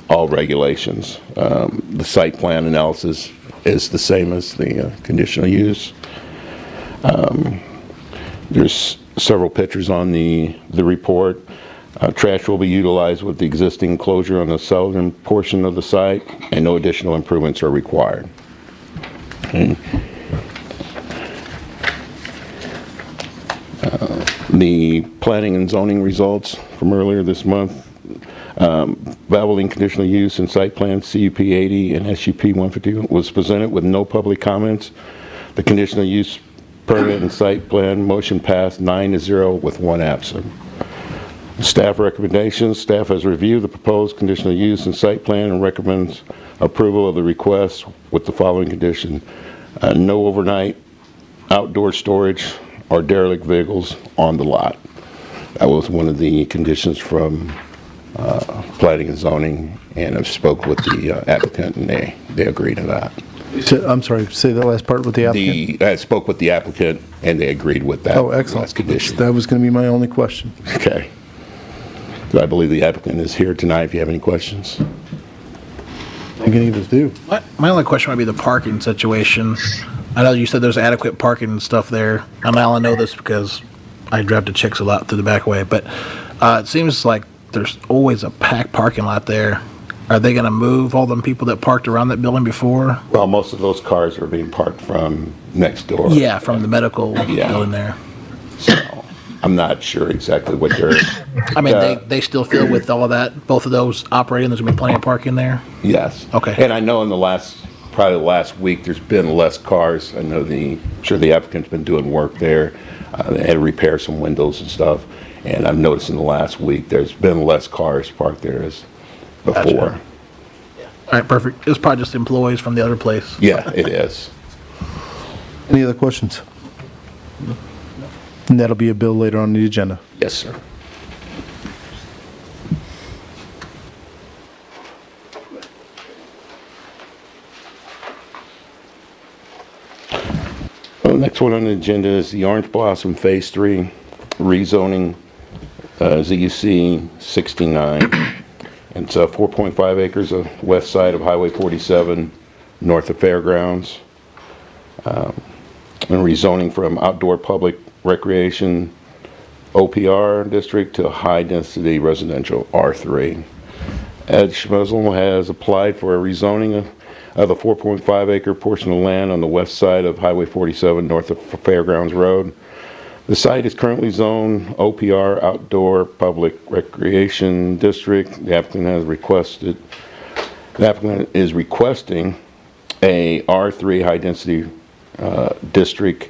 all regulations. The site plan analysis is the same as the conditional use. There's several pictures on the report. Trash will be utilized with the existing enclosure on the southern portion of the site, and no additional improvements are required. Okay. The planning and zoning results from earlier this month. Valvoline conditional use and site plan CUP 80 and SUP 150 was presented with no public comments. The conditional use permit and site plan motion passed 9-0 with 1 absent. Staff recommendations. Staff has reviewed the proposed conditional use and site plan and recommends approval of the request with the following condition. No overnight outdoor storage or derelict vehicles on the lot. That was one of the conditions from planning and zoning, and I've spoke with the applicant, and they agree to that. I'm sorry, say the last part with the applicant? I spoke with the applicant, and they agreed with that. Oh, excellent. Last condition. That was going to be my only question. Okay. So I believe the applicant is here tonight if you have any questions. You can either do. My only question would be the parking situation. I know you said there's adequate parking and stuff there. I only know this because I drive to Chicks a lot through the back way, but it seems like there's always a packed parking lot there. Are they going to move all them people that parked around that building before? Well, most of those cars are being parked from next door. Yeah, from the medical building there. So I'm not sure exactly what they're... I mean, they still feel with all of that, both of those operating, there's going to be plenty of parking there? Yes. Okay. And I know in probably the last week, there's been less cars. I know I'm sure the applicant's been doing work there. They had to repair some windows and stuff. And I've noticed in the last week, there's been less cars parked there as before. Gotcha. All right, perfect. It's probably just employees from the other place. Yeah, it is. Any other questions? And that'll be a bill later on the agenda. Yes, sir. Well, the next one on the agenda is the Orange Blossom Phase 3 rezoning, ZUC 69. It's 4.5 acres of west side of Highway 47, north of Fairgrounds. And rezoning from outdoor public recreation OPR district to high-density residential R3. Ed Schmuzzle has applied for a rezoning of a 4.5 acre portion of land on the west side of Highway 47 north of Fairgrounds Road. The site is currently zoned OPR Outdoor Public Recreation District. The applicant is requesting a R3 high-density district,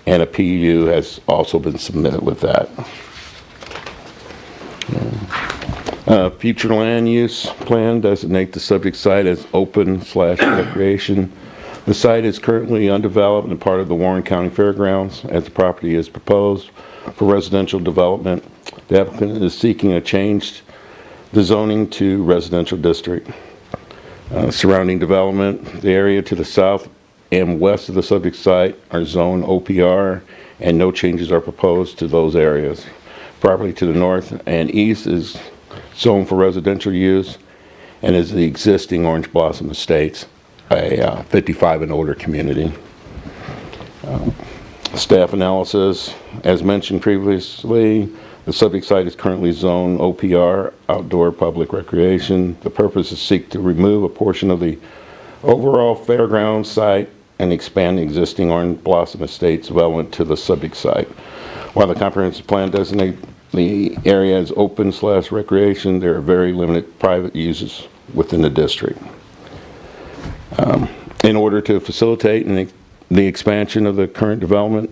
and a PUD has also been submitted with that. Future land use plan designate the subject site as open/recreation. The site is currently undeveloped and part of the Warren County Fairgrounds as the property is proposed for residential development. The applicant is seeking a change the zoning to residential district. Surrounding development, the area to the south and west of the subject site are zoned OPR, and no changes are proposed to those areas. Property to the north and east is zoned for residential use and is the existing Orange Blossom Estates, a 55 and older community. Staff analysis, as mentioned previously, the subject site is currently zoned OPR, outdoor public recreation. The purpose is seek to remove a portion of the overall fairground site and expand the existing Orange Blossom Estates development to the subject site. While the comprehensive plan designates the area as open/recreation, there are very limited private uses within the district. In order to facilitate the expansion of the current development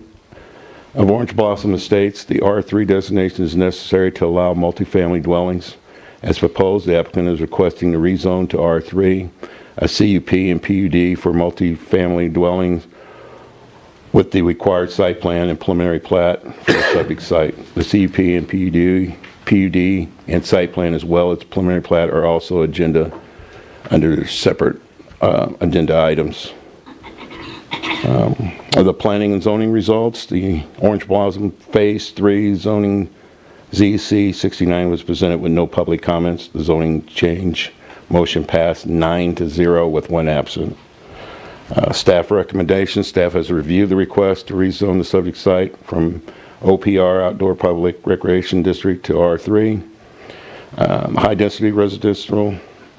of Orange Blossom Estates, the R3 designation is necessary to allow multifamily dwellings. As proposed, the applicant is requesting to rezone to R3, a CUP and PUD for multifamily dwellings with the required site plan and preliminary plat for the subject site. The CUP and PUD and site plan as well as preliminary plat are also under separate agenda items. The planning and zoning results, the Orange Blossom Phase 3 zoning ZC 69 was presented with no public comments. The zoning change Motion passed 9-0 with 1 absent. Staff recommendations. Staff has reviewed the request to rezone the subject site from OPR, Outdoor Public Recreation District, to R3. High-density residential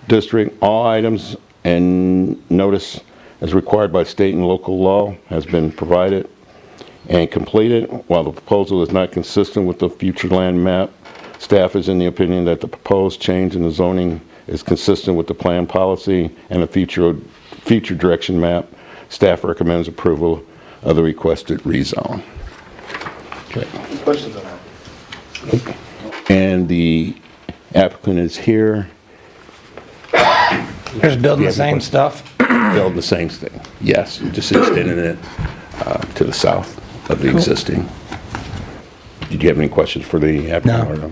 district. All items and notice as required by state and local law has been provided and completed. While the proposal is not consistent with the future land map, staff is in the opinion that the proposed change in the zoning is consistent with the plan policy and the future direction map. Staff recommends approval of the requested rezone. Okay. Questions on that? Okay. And the applicant is here. Just building the same stuff? Building the same thing, yes. Just extending it to the south of the existing. Did you have any questions for the applicant? No.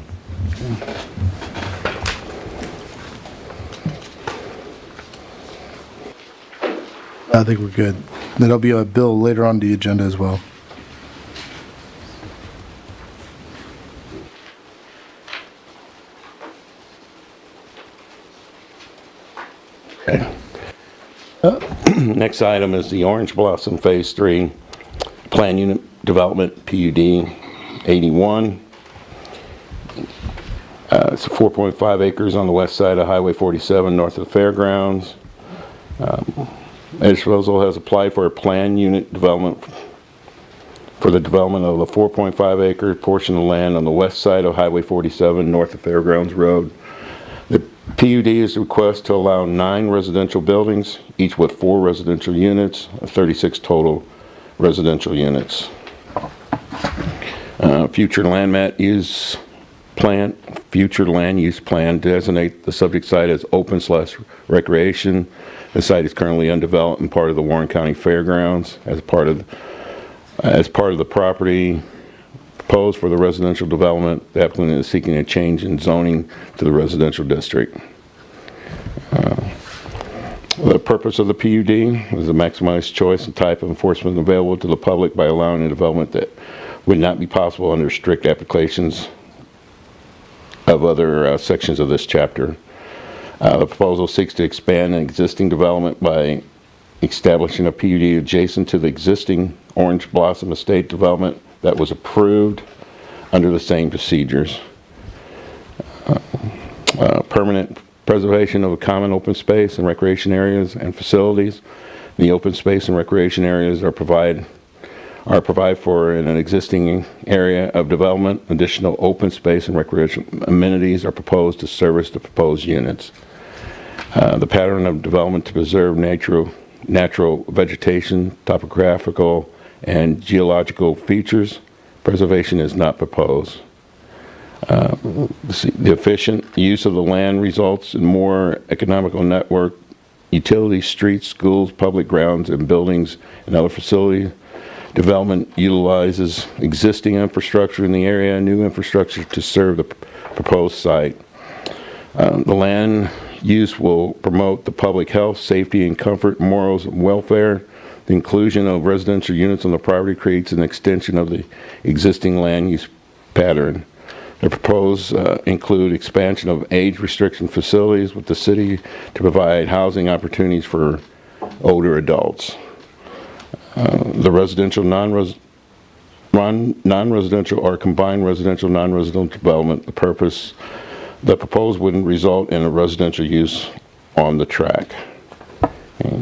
I think we're good. There'll be a bill later on the agenda as well. Okay. Next item is the Orange Blossom Phase 3 Plan Unit Development, PUD 81. It's 4.5 acres on the west side of Highway 47, north of the fairgrounds. Edgewater has applied for a plan unit development for the development of the 4.5 acre portion of land on the west side of Highway 47, north of Fairgrounds Road. The PUD is a request to allow 9 residential buildings, each with 4 residential units, 36 total residential units. Future land use plan designate the subject site as open/recreation. The site is currently undeveloped and part of the Warren County Fairgrounds. As part of the property proposed for the residential development, the applicant is seeking a change in zoning to the residential district. The purpose of the PUD is to maximize choice and type of enforcement available to the public by allowing a development that would not be possible under strict applications of other sections of this chapter. The proposal seeks to expand an existing development by establishing a PUD adjacent to the existing Orange Blossom Estate development that was approved under the same procedures. Permanent preservation of a common open space and recreation areas and facilities. The open space and recreation areas are provided for in an existing area of development. Additional open space and recreation amenities are proposed to service the proposed units. The pattern of development to preserve natural vegetation, topographical, and geological features. Preservation is not proposed. The efficient use of the land results in more economical network, utilities, streets, schools, public grounds, and buildings, and other facilities. Development utilizes existing infrastructure in the area and new infrastructure to serve the proposed site. The land use will promote the public health, safety, and comfort, morals, and welfare. The inclusion of residential units on the property creates an extension of the existing land use pattern. The proposed include expansion of age restriction facilities with the city to provide housing opportunities for older adults. The residential, non-residential or combined residential, non-residential development, the proposed wouldn't result in a residential use on the track. Okay.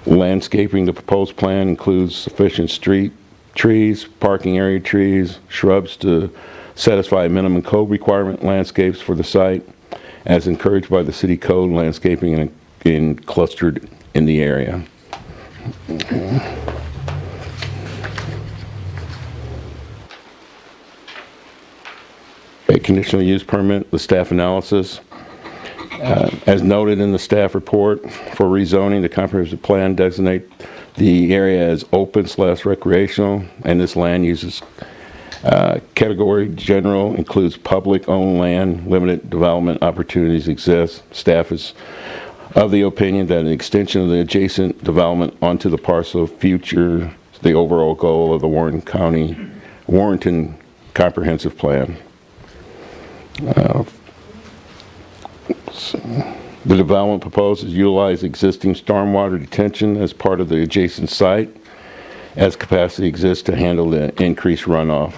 Landscaping, the proposed plan includes sufficient street trees, parking area trees, shrubs to satisfy minimum code requirement landscapes for the site, as encouraged by the city code. Landscaping and clustered in the area. A conditional use permit, the staff analysis. As noted in the staff report for rezoning, the comprehensive plan designate the area as open/recreational, and this land uses category general includes public-owned land. Limited development opportunities exist. Staff is of the opinion that an extension of the adjacent development onto the parcel future the overall goal of the Warrenton comprehensive plan. The development proposes utilize existing stormwater detention as part of the adjacent site, as capacity exists to handle the increased runoff.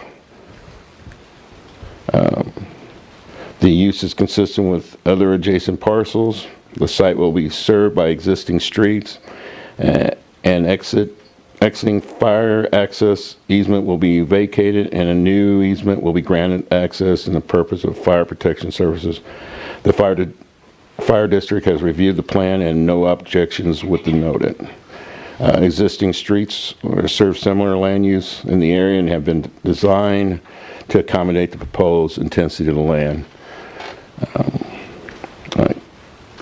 The use is consistent with other adjacent parcels. The site will be served by existing streets, and exiting fire access easement will be vacated, and a new easement will be granted access in the purpose of fire protection services. The fire district has reviewed the plan and no objections with the noted. Existing streets serve similar land use in the area and have been designed to accommodate the proposed intensity of the land.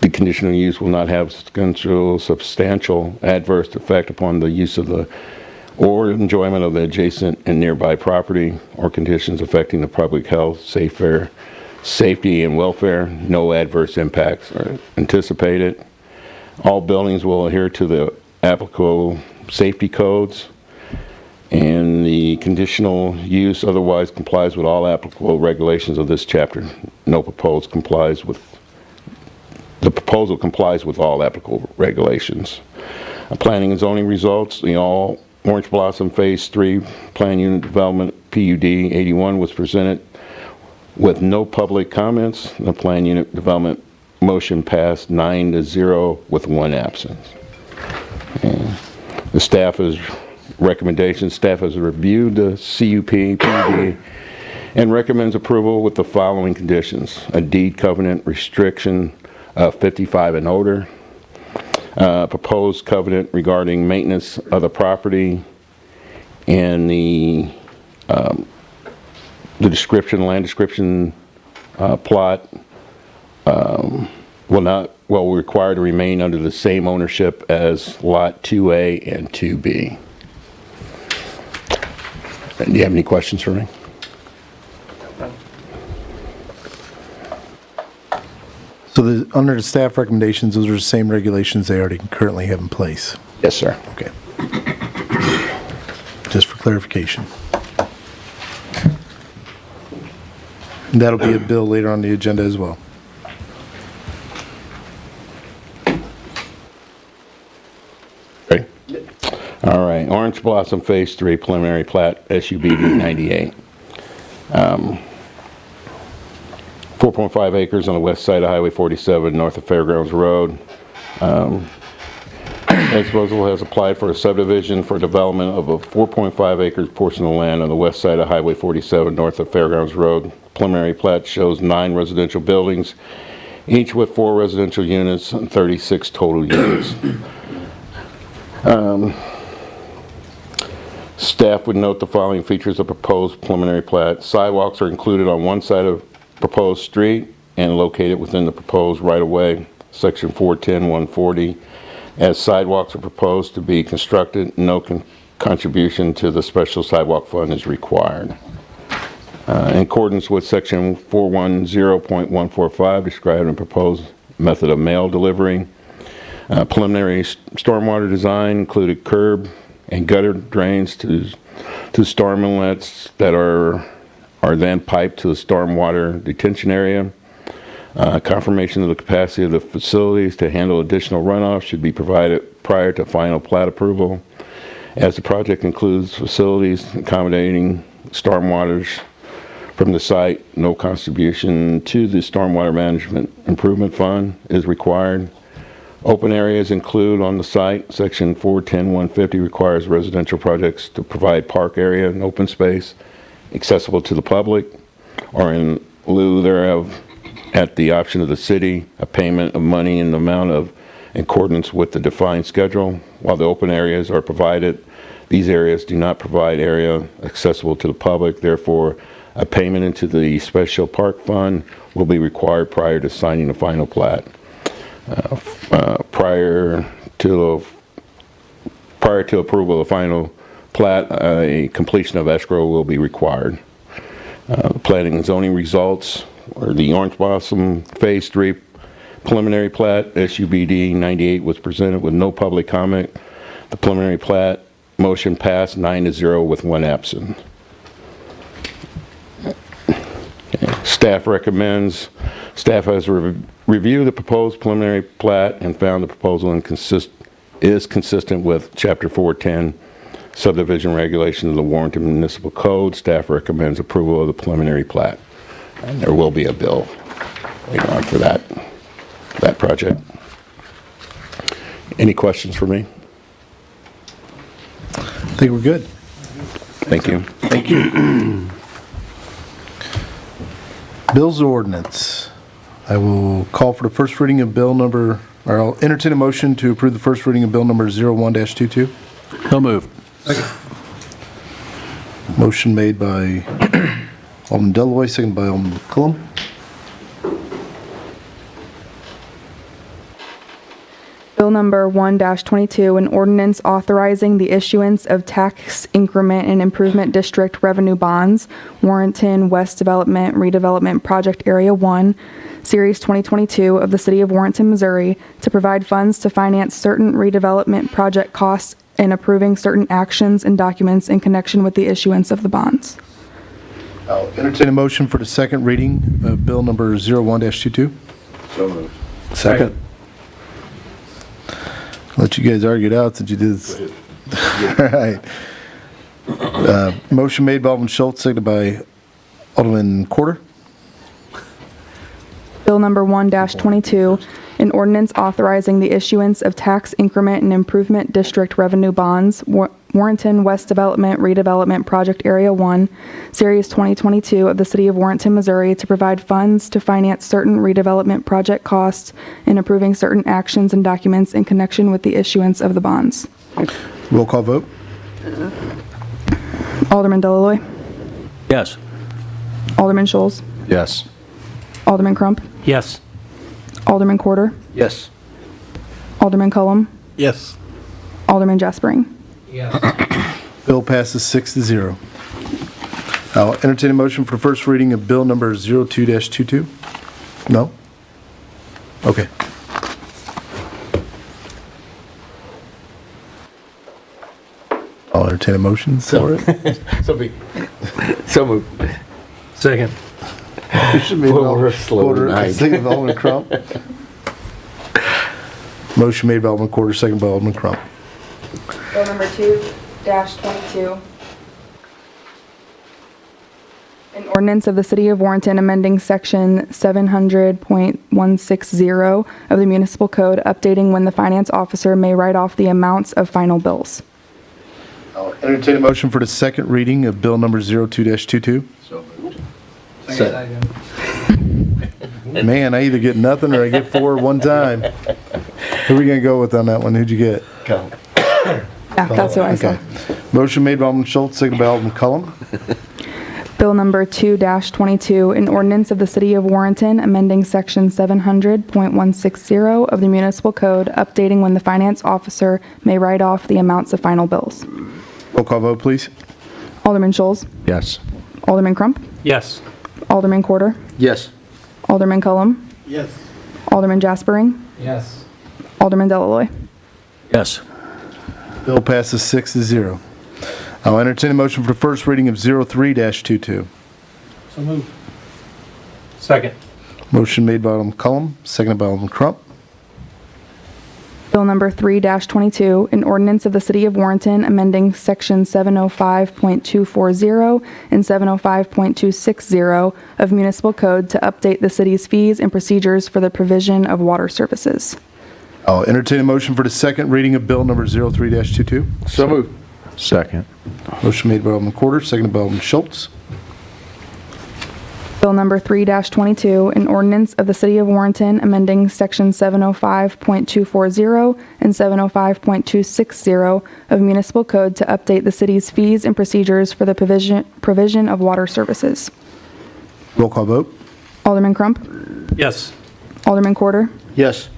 The conditional use will not have substantial adverse effect upon the use of the or enjoyment of the adjacent and nearby property or conditions affecting the public health, safety and welfare. No adverse impacts are anticipated. All buildings will adhere to the applicable safety codes, and the conditional use otherwise complies with all applicable regulations of this chapter. The proposal complies with all applicable regulations. Planning and zoning results, the all Orange Blossom Phase 3 Plan Unit Development PUD 81 was presented with no public comments. The Plan Unit Development motion passed 9-0 with 1 absence. And the staff has reviewed the CUP PUD and recommends approval with the following conditions: a deed covenant restriction of 55 and older, proposed covenant regarding maintenance of the property, and the land description plot will require to remain under the same ownership as Lot 2A and 2B. Do you have any questions for me? So under the staff recommendations, those are the same regulations they already currently have in place? Yes, sir. Okay. Just for clarification. And that'll be a bill later on the agenda as well. Ready? All right. Orange Blossom Phase 3 Preliminary Plat, SUBD 98. 4.5 acres on the west side of Highway 47, north of Fairgrounds Road. Exposal has applied for a subdivision for development of a 4.5 acres portion of land on the west side of Highway 47, north of Fairgrounds Road. Preliminary plat shows 9 residential buildings, each with 4 residential units and 36 total units. Staff would note the following features of proposed preliminary plat. Sidewalks are included on one side of proposed street and located within the proposed right-of-way, section 410-140. As sidewalks are proposed to be constructed, no contribution to the special sidewalk fund is required. In accordance with section 410.145, described in proposed method of mail delivery, preliminary stormwater design included curb and gutter drains to storm inlets that are then piped to the stormwater detention area. Confirmation of the capacity of the facilities to handle additional runoff should be provided prior to final plat approval. As the project includes facilities accommodating stormwaters from the site, no contribution to the Stormwater Management Improvement Fund is required. Open areas include on the site. Section 410-150 requires residential projects to provide park area and open space accessible to the public, or in lieu thereof, at the option of the city, a payment of money in the amount of in accordance with the defined schedule. While the open areas are provided, these areas do not provide area accessible to the public. Therefore, a payment into the special park fund will be required prior to signing the final plat. Prior to approval of the final plat, a completion of escrow will be required. Planning and zoning results, or the Orange Blossom Phase 3 preliminary plat, SUBD 98, was presented with no public comment. The preliminary plat motion passed 9-0 with 1 absent. Okay. Staff recommends Staff has reviewed the proposed preliminary plat and found the proposal is consistent with Chapter 410 subdivision regulation of the Warrenton Municipal Code. Staff recommends approval of the preliminary plat. And there will be a bill later on for that project. Any questions for me? I think we're good. Thank you. Thank you. Bills or ordinance. I will call for the first reading of bill number, or I'll entertain a motion to approve the first reading of bill number 01-22. So moved. Motion made by Alderman Deloy, seconded by Alderman Cullum. Bill number 1-22, an ordinance authorizing the issuance of tax increment and improvement district revenue bonds, Warrenton West Development Redevelopment Project Area 1, Series 2022 of the City of Warrenton, Missouri, to provide funds to finance certain redevelopment project costs and approving certain actions and documents in connection with the issuance of the bonds. I'll entertain a motion for the second reading of bill number 01-22. So moved. Second. I'll let you guys argue it out since you did this. All right. Motion made by Alderman Schultz, seconded by Alderman Quarter. Bill number 1-22, an ordinance authorizing the issuance of tax increment and improvement district revenue bonds, Warrenton West Development Redevelopment Project Area 1, Series 2022 of the City of Warrenton, Missouri, to provide funds to finance certain redevelopment project costs and approving certain actions and documents in connection with the issuance of the bonds. Roll call vote. Alderman Deloy, Yes. Alderman Scholes, Yes. Alderman Crump, Yes. Alderman Quarter, Yes. Alderman Cullum, Yes. Alderman Jaspering. Bill passes 6-0. I'll entertain a motion for the first reading of bill number 02-22. No? Okay. I'll entertain a motion for it. So moved. Second. You should be Well, we're slow tonight. Second by Alderman Crump. Motion made by Alderman Quarter, second by Alderman Crump. Bill number 2-22. An ordinance of the City of Warrenton amending Section 700.160 of the Municipal Code, updating when the finance officer may write off the amounts of final bills. I'll entertain a motion for the second reading of bill number 02-22. Man, I either get nothing or I get four at one time. Who are we going to go with on that one? Who'd you get? Yeah, that's what I said. Motion made by Alderman Schultz, seconded by Alderman Cullum. Bill number 2-22, an ordinance of the City of Warrenton amending Section 700.160 of the Municipal Code, updating when the finance officer may write off the amounts of final bills. Roll call vote, please. Alderman Scholes, Yes. Alderman Crump, Yes. Alderman Quarter, Yes. Alderman Cullum, Yes. Alderman Jaspering, Yes. Alderman Deloy. Yes. Bill passes 6-0. I'll entertain a motion for the first reading of 03-22. So moved. Second. Motion made by Alderman Cullum, seconded by Alderman Crump. Bill number 3-22, an ordinance of the City of Warrenton amending Section 705.240 and 705.260 of Municipal Code to update the city's fees and procedures for the provision of water services. I'll entertain a motion for the second reading of bill number 03-22. So moved. Second. Motion made by Alderman Quarter, seconded by Alderman Schultz. Bill number 3-22, an ordinance of the City of Warrenton amending Section 705.240 and 705.260 of Municipal Code to update the city's fees and procedures for the provision of water services. Roll call vote. Alderman Crump, Yes. Alderman Quarter, Yes.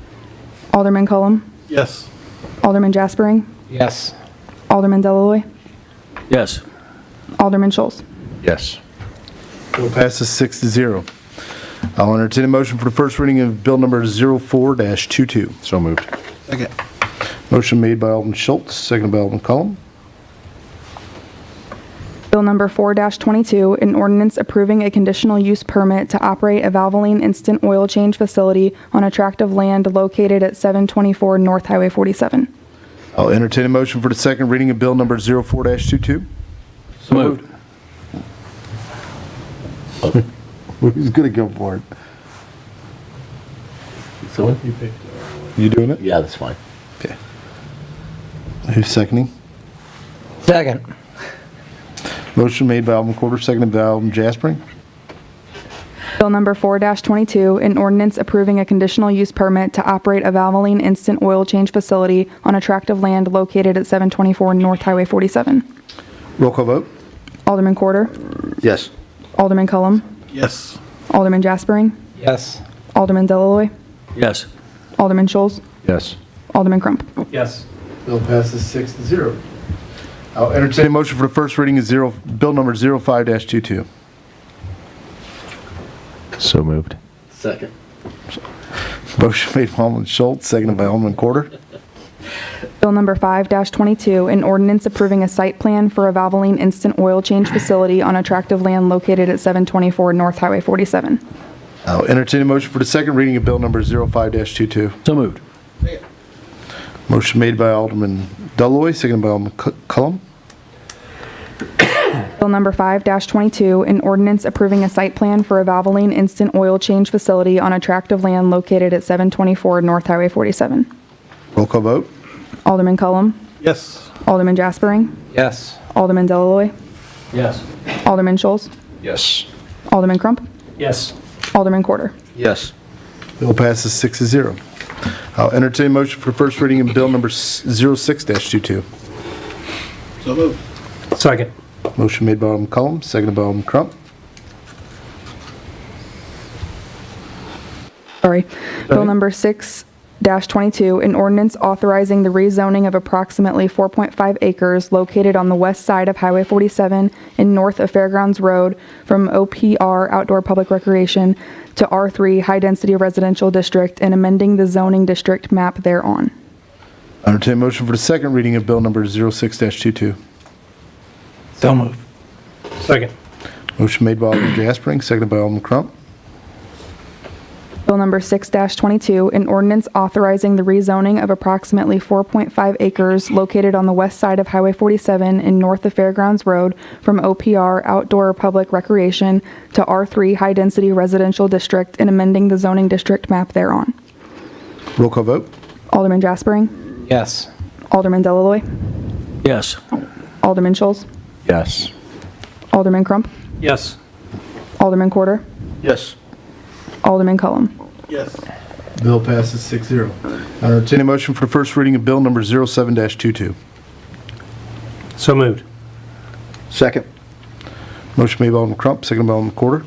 Alderman Cullum, Yes. Alderman Jaspering, Yes. Alderman Deloy, Yes. Alderman Scholes. Yes. Bill passes 6-0. I'll entertain a motion for the first reading of bill number 04-22. So moved. Second. Motion made by Alderman Schultz, seconded by Alderman Cullum. Bill number 4-22, an ordinance approving a conditional use permit to operate a Valvoline instant oil change facility on a tract of land located at 724 North Highway 47. I'll entertain a motion for the second reading of bill number 04-22. So moved. Who's going to go for it? So, You doing it? yeah, that's fine. Okay. Who's seconding? Second. Motion made by Alderman Corder, seconded by Alderman Jaspering. Bill number 4-22, an ordinance approving a conditional use permit to operate a Valvoline instant oil change facility on a tract of land located at 724 North Highway 47. Roll call vote. Alderman Corder. Yes. Alderman Cullum. Yes. Alderman Jaspering. Yes. Alderman Delalloy. Yes. Alderman Scholes. Yes. Alderman Crump. Yes. Bill passes 6-0. I'll entertain a motion for the first reading of bill number 05-22. So moved. Second. Motion made by Alderman Schultz, seconded by Alderman Corder. Bill number 5-22, an ordinance approving a site plan for a Valvoline instant oil change facility on a tract of land located at 724 North Highway 47. I'll entertain a motion for the second reading of bill number 05-22. So moved. Motion made by Alderman Delalloy, seconded by Alderman Cullum. Bill number 5-22, an ordinance approving a site plan for a Valvoline instant oil change facility on a tract of land located at 724 North Highway 47. Roll call vote. Alderman Cullum. Yes. Alderman Jaspering. Yes. Alderman Delalloy. Yes. Alderman Scholes. Yes. Alderman Crump. Yes. Alderman Corder. Yes. Bill passes 6-0. I'll entertain a motion for first reading of bill number 06-22. So moved. Second. Motion made by Alderman Cullum, seconded by Alderman Crump. Sorry. Bill number 6-22, an ordinance authorizing the rezoning of approximately 4.5 acres located on the west side of Highway 47 and north of Fairgrounds Road from OPR Outdoor Public Recreation to R3 High Density Residential District and amending the zoning district map thereon. I'll entertain a motion for the second reading of bill number 06-22. So moved. Second. Motion made by Alderman Jaspering, seconded by Alderman Crump. Bill number 6-22, an ordinance authorizing the rezoning of approximately 4.5 acres located on the west side of Highway 47 and north of Fairgrounds Road from OPR Outdoor Public Recreation to R3 High Density Residential District and amending the zoning district map thereon. Roll call vote. Alderman Jaspering. Yes. Alderman Delalloy. Yes. Alderman Scholes. Yes. Alderman Crump. Yes. Alderman Corder. Yes. Alderman Cullum. Yes. Bill passes 6-0. I'll entertain a motion for the first reading of bill number 07-22. So moved. Second. Motion made by Alderman Crump, seconded by Alderman Corder.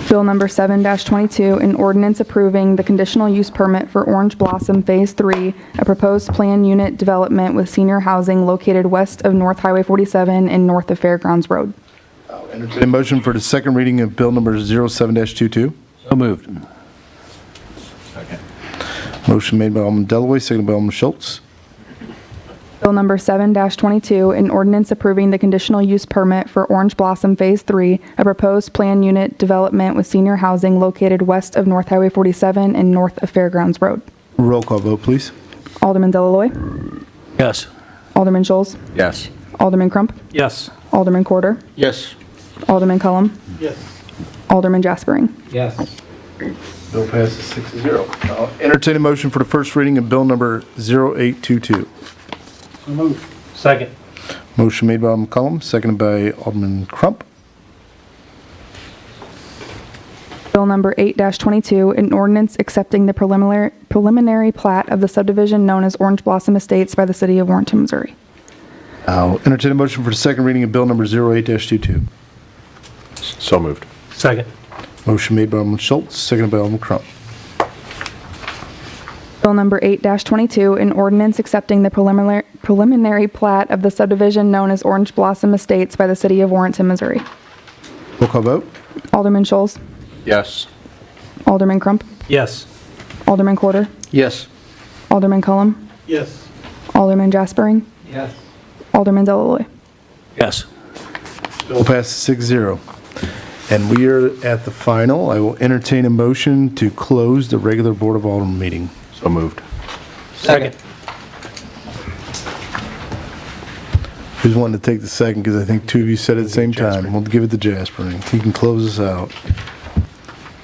Bill number 7-22, an ordinance approving the conditional use permit for Orange Blossom Phase 3, a proposed plan unit development with senior housing located west of North Highway 47 and north of Fairgrounds Road. I'll entertain a motion for the second reading of bill number 07-22. So moved. Motion made by Alderman Delalloy, seconded by Alderman Schultz. Bill number 7-22, an ordinance approving the conditional use permit for Orange Blossom Phase 3, a proposed plan unit development with senior housing located west of North Highway 47 and north of Fairgrounds Road. Roll call vote, please. Alderman Delalloy. Yes. Alderman Scholes. Yes. Alderman Crump. Yes. Alderman Corder. Yes. Alderman Cullum. Yes. Alderman Jaspering. Yes. Bill passes 6-0. I'll entertain a motion for the first reading of bill number 0822. So moved. Second. Motion made by Alderman Cullum, seconded by Alderman Crump. Bill number 8-22, an ordinance accepting the preliminary plat of the subdivision known as Orange Blossom Estates by the city of Warrenton, Missouri. I'll entertain a motion for the second reading of bill number 08-22. So moved. Second. Motion made by Alderman Schultz, seconded by Alderman Crump. Bill number 8-22, an ordinance accepting the preliminary plat of the subdivision known as Orange Blossom Estates by the city of Warrenton, Missouri. Roll call vote. Alderman Scholes. Yes. Alderman Crump. Yes. Alderman Corder. Yes. Alderman Cullum. Yes. Alderman Jaspering. Yes. Alderman Delalloy. Yes. Bill passes 6-0. And we are at the final. I will entertain a motion to close the regular Board of Aldermen meeting. So moved. Second. Who's wanting to take the second? Because I think two of you said it at the same time. We'll give it to Jaspering. He can close us out.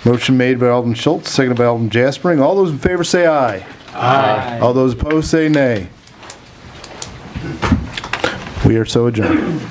Motion made by Alderman Schultz, seconded by Alderman Jaspering. All those in favor say aye. Aye. All those opposed say nay. We are so adjourned.